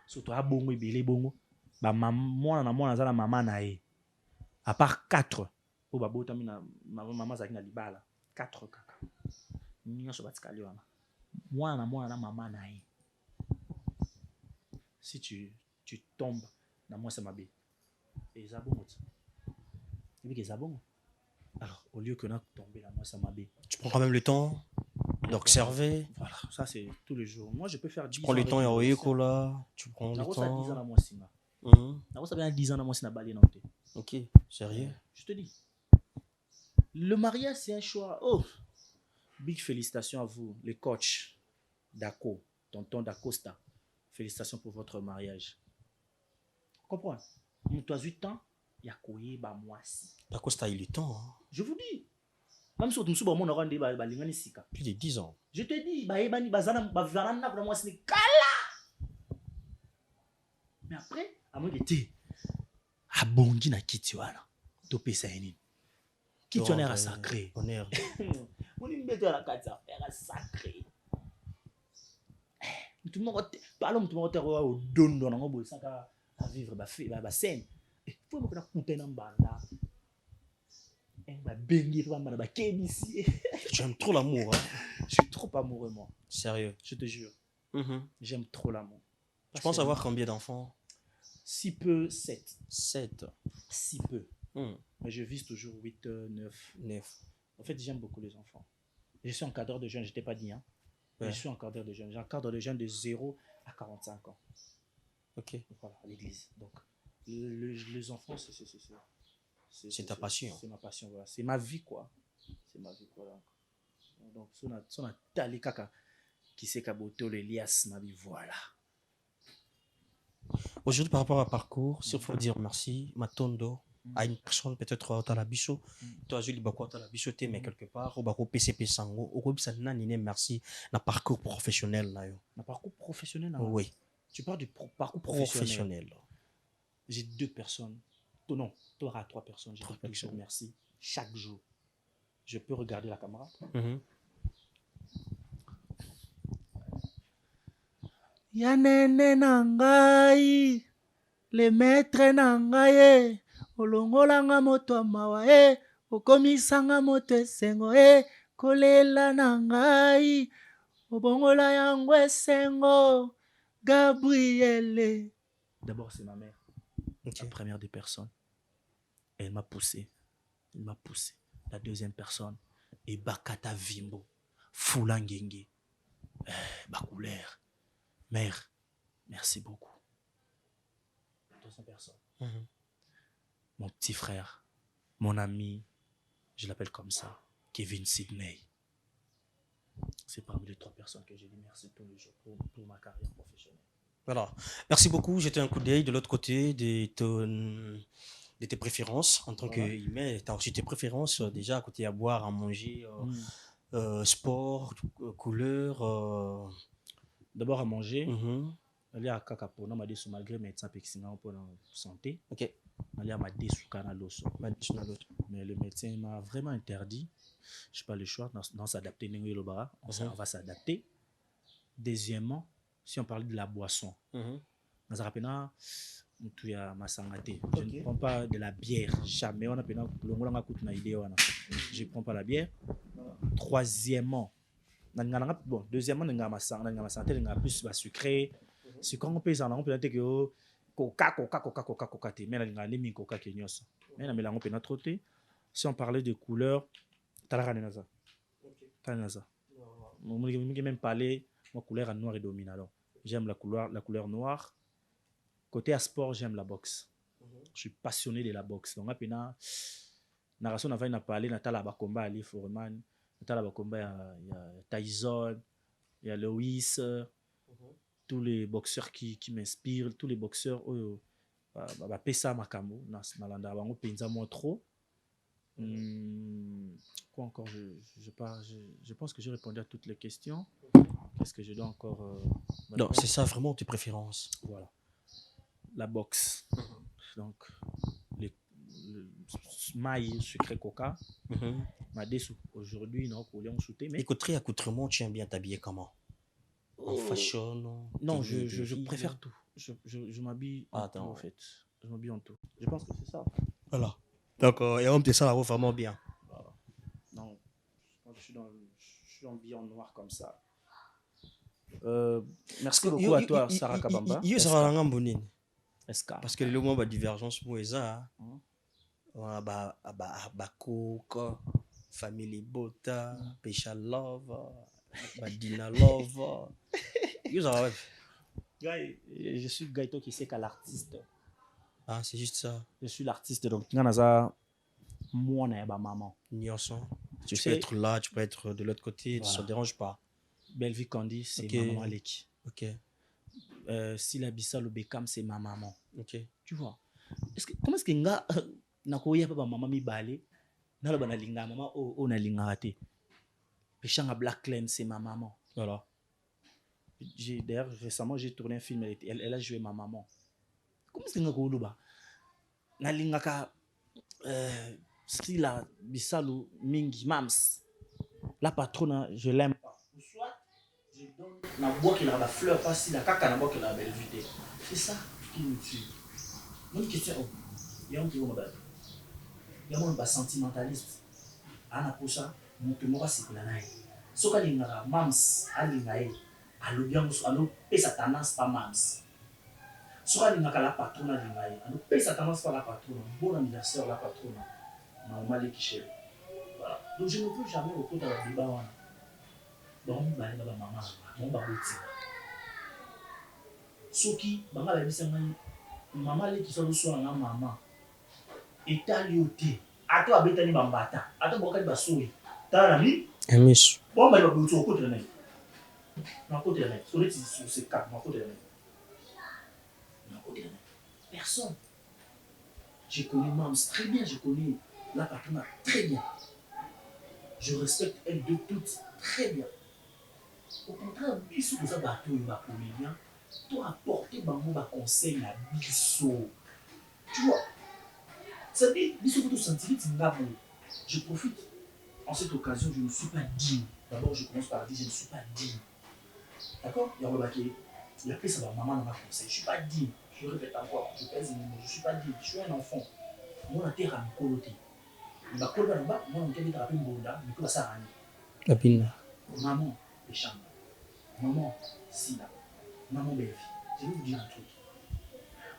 So to abongo ebele bongo. Ba mwana na mwana zala mama na ye. À part 4 o babota mina mama zaki na libala 4 kaka. Ninyo so batikali wana. Mwana na mama na ye. Si tu tombes dans moi c'est ma bé. Et ça bon. Et puis que ça bon. Alors, au lieu que nous tomber là, moi, ça m'a bé. Tu prends quand même le temps d'observer. Voilà, ça c'est tous les jours. Moi, je peux faire 10 ans. Tu prends le temps, il y a Oyeko là. Tu prends le temps. 10 ans dans moi, c'est là. Ça vient 10 ans dans moi, c'est la balai. Ok, sérieux. Je te dis. Le mariage, c'est un choix. Oh, big félicitations à vous, les coachs Dako, tonton Dacosta. Félicitations pour votre mariage. Comprends? Toi, 8 ans. Yakoye ba mwasi. Dacosta il est temps. Hein. Je vous dis. Même si tu as mon rendez ba lingani sika. Plus de 10 ans. Je te dis ba ebani bazana ba varana pour moi c'est kala. Mais après à moi était abondi na kiti wana. To pesa yini. Kiti honneur sacré. Honneur. On est mettre la carte affaire sacré. Tout le monde parle tout le monde au dondo na ngo saka à vivre ba scène. Faut me connaître contenant banda. Tu aimes trop l'amour. Hein? Je suis trop amoureux, moi. Sérieux? Je te jure. J'aime trop l'amour. Tu penses avoir combien d'enfants? Si peu, 7. 7. Si peu. Mais je vise toujours 8, 9. En fait, j'aime beaucoup les enfants. Je suis encadreur de jeunes, je ne t'ai pas dit. Hein. Ouais. Je suis encadreur de jeunes. J'encadre de jeunes de 0 à 45 ans. Ok. Voilà, à l'église. Donc, les enfants, c'est ta passion. C'est ma passion, voilà. C'est ma vie, quoi. C'est ma vie, voilà. Donc, si on a tali kaka qui sait qu'aboto l'Elias, ma vie, voilà. Aujourd'hui, par rapport à parcours, s'il faut dire merci, Matondo, à une personne peut-être dans la bicho, toi, je dis quoi dans la bicho, mais quelque part, au bako PCP Sango, au groupe Sanna, merci, na parcours professionnel, là, yo. Na parcours professionnel, oui. Tu parles du parcours professionnel. J'ai 2 personnes. Non, tu auras 3 personnes. Je te toujours merci. Chaque jour. Je peux regarder la caméra. Yanene nangai, le maître nangai, olongolanga moto mawa okomisanga moto esengo kolela nangai, obongola yango esengo, Gabrielle. D'abord, c'est ma mère. La première des personnes. Elle m'a poussé. La deuxième personne est Bakata Vimbo. Foulangenge. Bakoulère. Mère, merci beaucoup. La deuxième personne. Mon petit frère, mon ami, je l'appelle comme ça, Kevin Sidney. C'est parmi les 3 personnes que je dis merci tous les jours pour ma carrière professionnelle. Voilà. Merci beaucoup. J'étais un coup d'œil de l'autre côté de tes préférences en tant que tu as aussi tes préférences déjà à côté à boire, à manger, sport, couleur. D'abord à manger. Aller à Kakapo, non, malgré médecin pékin pour la santé. Ok. Aller à Madesou Kanaloso. Mais le médecin m'a vraiment interdit. Je n'ai pas le choix dans s'adapter. On va s'adapter. Deuxièmement, si on parle de la boisson, je ne prends pas de la bière. Jamais. Je ne prends pas la bière. Troisièmement, deuxièmement, ma santé est plus sucrée. C'est quand on peut en peut que coca. Mais si on parlait de couleur, même parler. Ma couleur noire est dominante. J'aime la couleur noire. Côté à sport, j'aime la boxe. Je suis passionné de la boxe. Donc, après, narration n'a pas parlé, Natala Bakomba, Ali Foreman, Natala Bakomba, il y a Tyson, il y a Lewis, tous les boxeurs qui m'inspirent, tous les boxeurs, Pesa Makambo, Nalanda, Bango Penza moi trop. Quoi encore? Je pense que j'ai répondu à toutes les questions. Qu'est-ce que je dois encore non, c'est ça vraiment tes préférences. Voilà. La boxe. Donc, maille secret coca. Ma dessous. Aujourd'hui, non, on shooté. Mais Écoute, accoutrement, tu aimes bien t'habiller comment? En fashion? Non, je préfère tout. Je m'habille en tout, en fait. Je m'habille en tout. Je pense que c'est ça. Voilà. Donc, et on te sent la robe vraiment bien. Voilà. Non, je suis en billet en noir comme ça. Merci beaucoup à toi, Sarah Kabamba. Sarah Kabamba. SK. Parce que le moment de divergence pour ça, Coke, Family Bota, Pesha Love, Dina Love. Je suis Gaëto qui sait qu'à l'artiste. Ah, c'est juste ça. Je suis l'artiste, donc Nganaza, moi, on est maman. Tu peux être là, tu peux être de l'autre côté, voilà. Ça ne dérange pas. Belvi Kandi, c'est okay. ma maman Leki. Ok. Sila Bissalo Bekam, c'est ma maman. Ok. Tu vois? Comment est-ce que nga nakoya papa maman mi balé na loba na linga maman o na linga raté. Pechanga Black Lane, c'est ma maman. Voilà. D'ailleurs, récemment, j'ai tourné un film, elle a joué ma maman. Comment est-ce que nga koluba? Na linga ka Sila Bissalo Mingi Mams. La patronne, je l'aime pas. Soit je donne la boîte qui a la fleur, pas si la caca la boîte qui a la belle vue. C'est ça qui me tue. Une question, il y a un qui va me battre. Il y a un sentimentaliste. Ana Pocha, mon témoin c'est que la naïe. Ce qu'il y a, Mams, Alinaï, allo bien, allo, et sa tendance pas Mams. Ce qu'il y a, la patronne Alinaï, allo, et sa tendance pas la patronne. Bon anniversaire, la patronne. Maman Lekichel. Voilà. Donc je ne peux jamais recoudre à la débat. Donc, on va aller à maman, on va voter. Ce qui, maman va dire, maman qui sont sur la maman, et t'as lioté. À toi, Betani Bambata. À toi, Bokali Basoui. T'as un ami? Un miche. Bon, bah, il va voter au côté de la main. Au côté de la main. Sur ces quatre, au côté de la main. Au côté de la main. Personne. Je connais Mams très bien, je connais la patronne très bien. Je respecte elles deux toutes très bien. Au contraire, si vous avez bateau et ma comédien, toi apporter mon conseil à Bisso. Tu vois, ça dit, Bisso, vous sentez je profite. En cette occasion, je ne suis pas digne. D'abord, je commence par dire, je ne suis pas digne. D'accord? Il y a un baquet. Il a pris ça à maman dans ma conseil. Je ne suis pas digne. Je répète encore, je pèse les mots. Je ne suis pas digne. Je suis un enfant. Moi, la terre a me coloté. Il m'a collé dans le bas. Moi, je me rappelle mon bonda. Mais que ça a rani. Maman, les chambres. Maman, Sina. Maman, belle vie. Je vais vous dire un truc.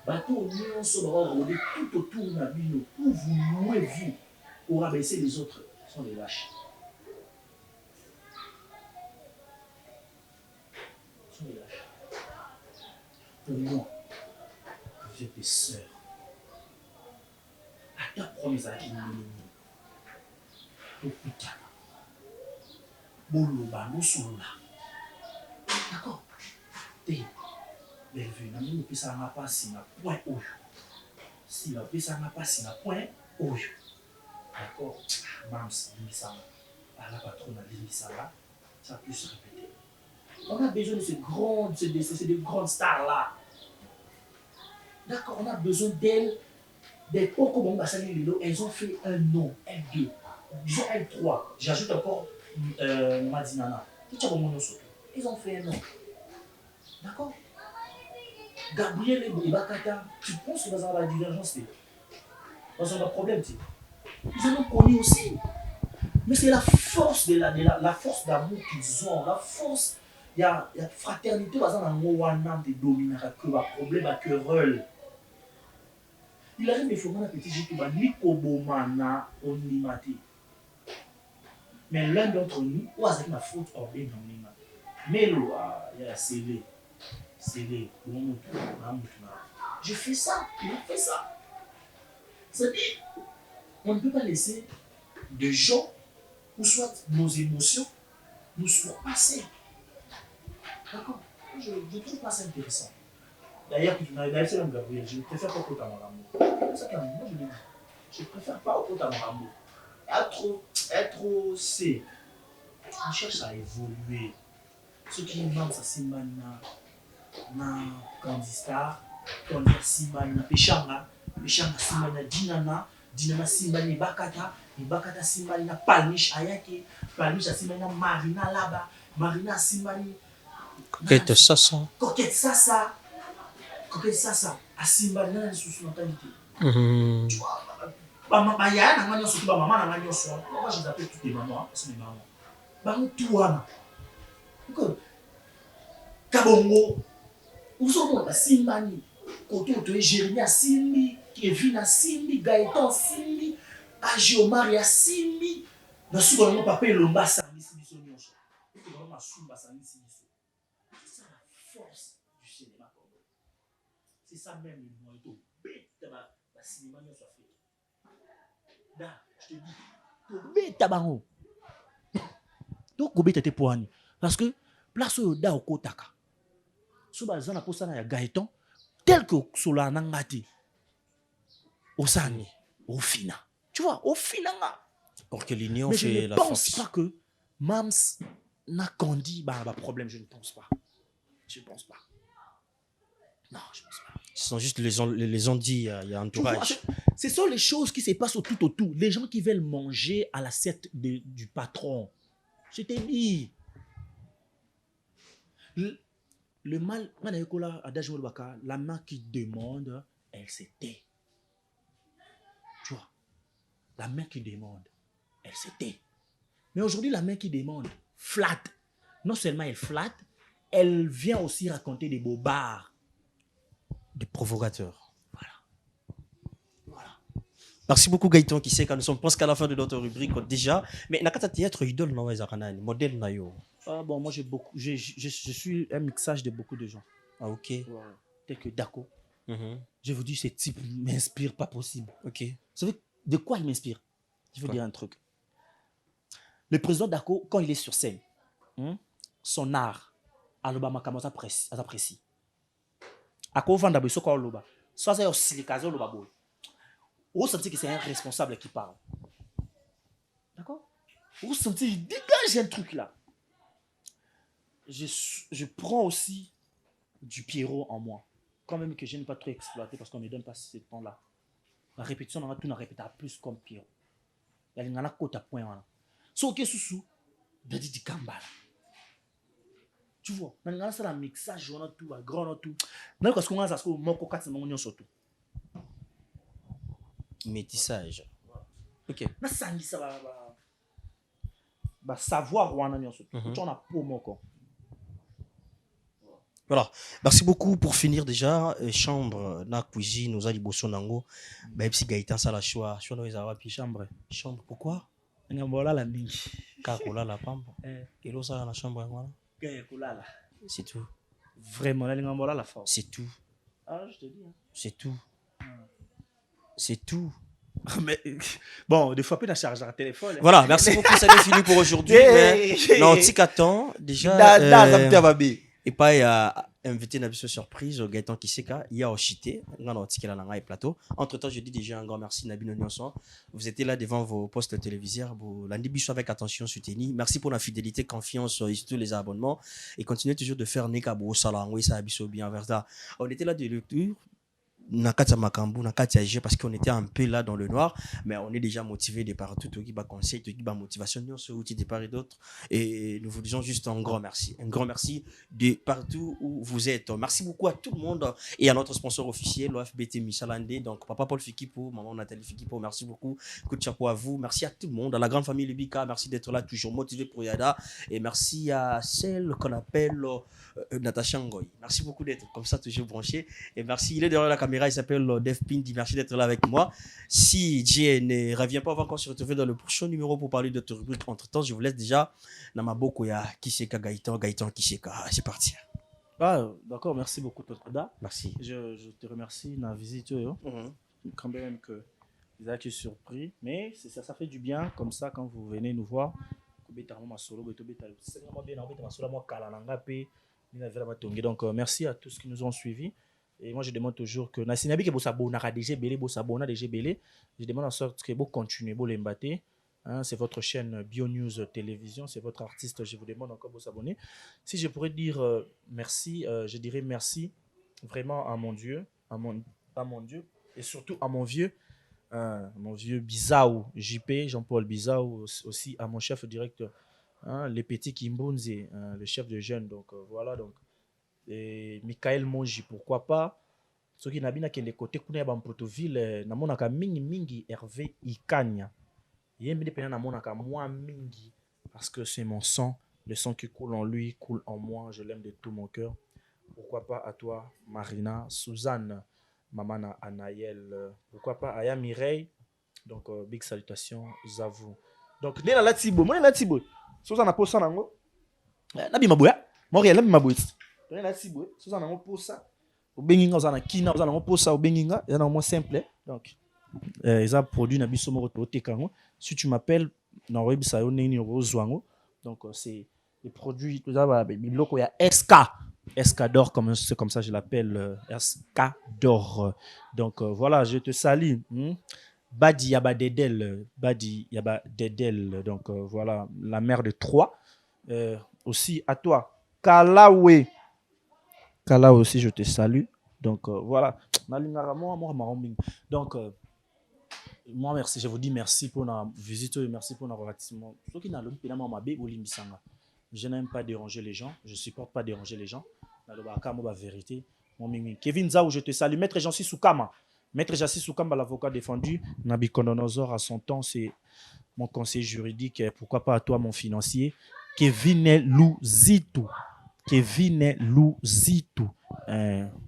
Bateau, nous, on se va rôder tout autour de la vie. Où vous louez, vous, pour rabaisser les autres. Ce sont des lâches. Ce sont des lâches. Pour moi, vous êtes des sœurs. À ta promesse à qui nous Boloba, nous sommes là. D'accord? T'es belle vue, nous ne pouvons pas passer à point haut. Si nous pouvons pas passer à point haut. D'accord? Mams, Limisala, la patronne Limisala, ça peut se répéter. On a besoin de ces grandes stars-là. D'accord? On a besoin d'elles. Des Poko elles ont fait un nom, L2, disons L3. J'ajoute encore Madinana. Ils ont fait un nom. D'accord? Gabriel et Bakata, tu penses que dans la divergence, dans un problème, ils en ont connu aussi. Mais c'est la force la force d'amour qu'ils ont, la force, il y a fraternité, dans un amour de domination, que le problème à querelle. Il arrive des fois dans la petite vie qui va ni Kobomana ou ni Mati. Mais l'un d'entre nous, ou avec ma faute en bien dans l'ima. Mais il y a scellé. Je fais ça, il a fait ça. C'est-à-dire, on ne peut pas laisser de gens où soit nos émotions nous surpasser. D'accord? Je trouve pas ça intéressant. D'ailleurs, c'est même Gabriel, je ne préfère pas au Tamaramu. C'est ça moi je le dis. Je ne préfère pas au Tamaramu. Être c'est. On cherche à évoluer. Ce qui est mal, ça c'est maintenant. Dans Candy Star, Candy Simana, Pechanga, Simana, Dinana, Dinama Simbani Bakata Simbani na Palmiche Ayake, Palmiche Simbani na Marina Laba, Marina Simbani. Coquette Sassa. Coquette Sassa, à Simbani na sous mentalité. Tu vois, maman ya na ngani surtout maman na ngani so. Moi je les appelle toutes les mamans, c'est mes mamans. Ba tout wana. Donc Kabongo, Ouzomona Simbani, Koto to Jérémie a Simbi, Kevin a Simbi, Gaëtan Simbi, Agiomari a Simbi. Dans ce qu'on a pas Lomba Sami Sibiso Nyonso. On a Sumba Sami Sibiso. C'est ça la force du cinéma congolais. C'est ça même le moyen de bête la cinéma Nyonso fait. Là, je te dis, to bête tabango. Donc Gobet était pour Annie. Parce que place au da au Kotaka. Soba zana posana ya Gaëtan tel que Sola Nangati au Sani au Fina, tu vois, au Fina. Pour que l'union Mais je fait ne la pense force. pas que Mams n'a grandi problème, je ne pense pas. Je ne pense pas. Non, je ne pense pas. Ce sont juste les ont dit, il y a entourage. Ce sont les choses qui se passent tout autour. Les gens qui veulent manger à l'assiette du patron. Je t'ai dit. Le mal, la main qui demande, elle se tait. Tu vois, la main qui demande, elle se tait. Mais aujourd'hui, la main qui demande flatte. Non seulement elle flatte, elle vient aussi raconter des bobards. Des provocateurs. Voilà. Merci beaucoup Gaëtan qui sait que nous sommes presque à la fin de notre rubrique déjà. Mais nakata théâtre idole na wazakanani, modèle na yo. Ah bon, moi j'ai beaucoup, je suis un mixage de beaucoup de gens. Ah ok. Ouais. Tel que Dako. Je vous dis, ce type m'inspire pas possible. Ok. Vous savez de quoi il m'inspire? Je veux dire un truc. Le président Dako, quand il est sur scène, son art, Alobama commence à apprécier. Ako vanda beso ko Aloba. Soit c'est aussi le cas Aloba boy. Vous sentez que c'est un responsable qui parle. D'accord? Vous sentez, il dégage un truc là. Je prends aussi du Pierrot en moi. Quand même que je n'ai pas trop exploité parce qu'on ne me donne pas ce temps-là. La répétition, on a tout répété plus comme Pierrot. Il y a un côté à point. So, que sous Dadi di Kambala. Tu vois, on a ça la mixage, on a tout, grand, on a tout. Non, parce qu'on a ça, c'est mon coca, c'est mon surtout. Métissage. Ok. Na sangi ça va savoir où on a surtout. On a pour mon corps. Voilà. Merci beaucoup pour finir déjà. Chambre, na cuisine, nous allons bosser nango. Même si Gaëtan ça la choix nous avons puis chambre. Chambre pourquoi? Ngambola la mingi. Kakola la pampa. Kelo ça la chambre voilà. Kakola. C'est tout. Vraiment la ngambola la force. C'est tout. Ah, je te dis. C'est tout. C'est tout. Mais bon, des fois plus la charge à téléphone. Voilà, merci beaucoup, ça est fini pour aujourd'hui. Non, Tikaton déjà. Et pas il y a invité une surprise au Gaëtan Kiseka, il y a Ochité, non Tikela Nanga et plateau. Entre-temps, je dis déjà un grand merci Nabino Nyonson. Vous étiez là devant vos postes téléviseurs, vous l'andibissez avec attention soutenu. Merci pour la fidélité, confiance et surtout les abonnements et continuez toujours de faire Nekabo Salangwe ça abisso bien vers ça. On était là de lecture. Nakata Makambu, Nakata J parce qu'on était un peu là dans le noir, mais on est déjà motivé de partout, tout qui va conseil, tout qui va motivation, ce outil de part et d'autres. Et nous vous disons juste un grand merci de partout où vous êtes. Merci beaucoup à tout le monde et à notre sponsor officiel, l'OFBT Michalandé. Donc, Papa Paul Fikipo, Maman Nathalie Fikipo, merci beaucoup. Coup de chapeau à vous. Merci à tout le monde, à la grande famille Libika, merci d'être là, toujours motivé pour Yada. Et merci à celle qu'on appelle Natacha Ngoy. Merci beaucoup d'être comme ça, toujours branché. Et merci, il est derrière la caméra, il s'appelle Def Pindi. Merci d'être là avec moi. Si Dieu ne revient pas, on va encore se retrouver dans le prochain numéro pour parler de notre rubrique. Entre temps, je vous laisse déjà. Namaboko ya Kiseka Gaëtan Kiseka. C'est parti. Ah, d'accord, merci beaucoup, Totoda. Merci. Je te remercie de la visite. Quand même que vous avez été surpris. Mais ça fait du bien, comme ça, quand vous venez nous voir. Donc, merci à tous qui nous ont suivis. Et moi, je demande toujours que je demande en sorte que vous continuez, vous l'embattez. C'est votre chaîne BioNews Télévision, c'est votre artiste. Je vous demande encore de vous abonner. Si je pourrais dire merci, je dirais merci vraiment à mon Dieu, à mon Dieu et surtout à mon vieux, mon vieux Bizaou, JP, Jean-Paul Bizaou, aussi à mon chef directeur, les petits Kimbunze, le chef de jeunes. Donc voilà, donc. Et Michael Monji, pourquoi pas. Ce qui n'a bien que les côtés qu'on a dans Protoville, na monaka mingi Hervé Ikanya. Il me dépend na monaka moi mingi parce que c'est mon sang, le sang qui coule en lui coule en moi, je l'aime de tout mon cœur. Pourquoi pas à toi Marina, Suzanne, Mamana Anaël, pourquoi pas Aya Mireille. Donc big salutations à vous. Donc nena la tibo, moi la tibo. Suzanne a posé nango. Na bi maboya, Montréal na bi maboya. Nena tibo, Suzanne a posé. Au Benginga, on a Kina, on a posé au Benginga, il y a moins simple. Donc, ils ont produit un biso moro to tekango. Si tu m'appelles, dans web ça on est rozwango. Donc c'est les produits tout ça bibloko il y a SK d'or comme c'est comme ça je l'appelle SK d'or. Donc voilà, je te salue. Badi Yaba Dedel, donc voilà la mère de Troyes. Aussi à toi Kalawe aussi, je te salue. Donc voilà. Donc, moi, merci. Je vous dis merci pour la visite et merci pour l'avertissement. Je n'aime pas déranger les gens. Je ne supporte pas déranger les gens. Vérité. Kevin Zaou, je te salue. Maître Jansi Soukama. Maître Jansi Soukama, l'avocat défendu. Nabucodonosor, à son temps, c'est mon conseiller juridique. Pourquoi pas à toi, mon financier. Kevin Louzitou.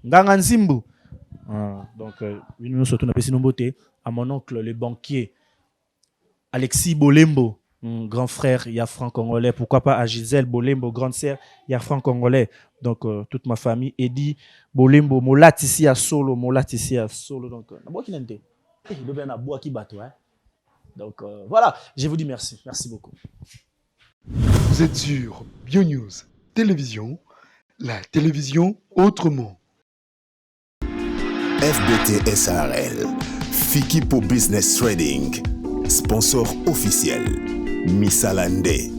Nganga Nzimbu. Donc, nous sommes à mon oncle, le banquier Alexis Bolembo, grand frère, il y a franc-congolais. Pourquoi pas à Gisèle Bolembo, grande sœur, il y a franc-congolais. Donc, toute ma famille, Eddie Bolembo, Molat ici à Solo. Donc, donc voilà, je vous dis merci. Merci beaucoup. Vous êtes sur BioNews Télévision, la télévision autrement. FBT SARL, Fikipo Business Trading, sponsor officiel, Missalande.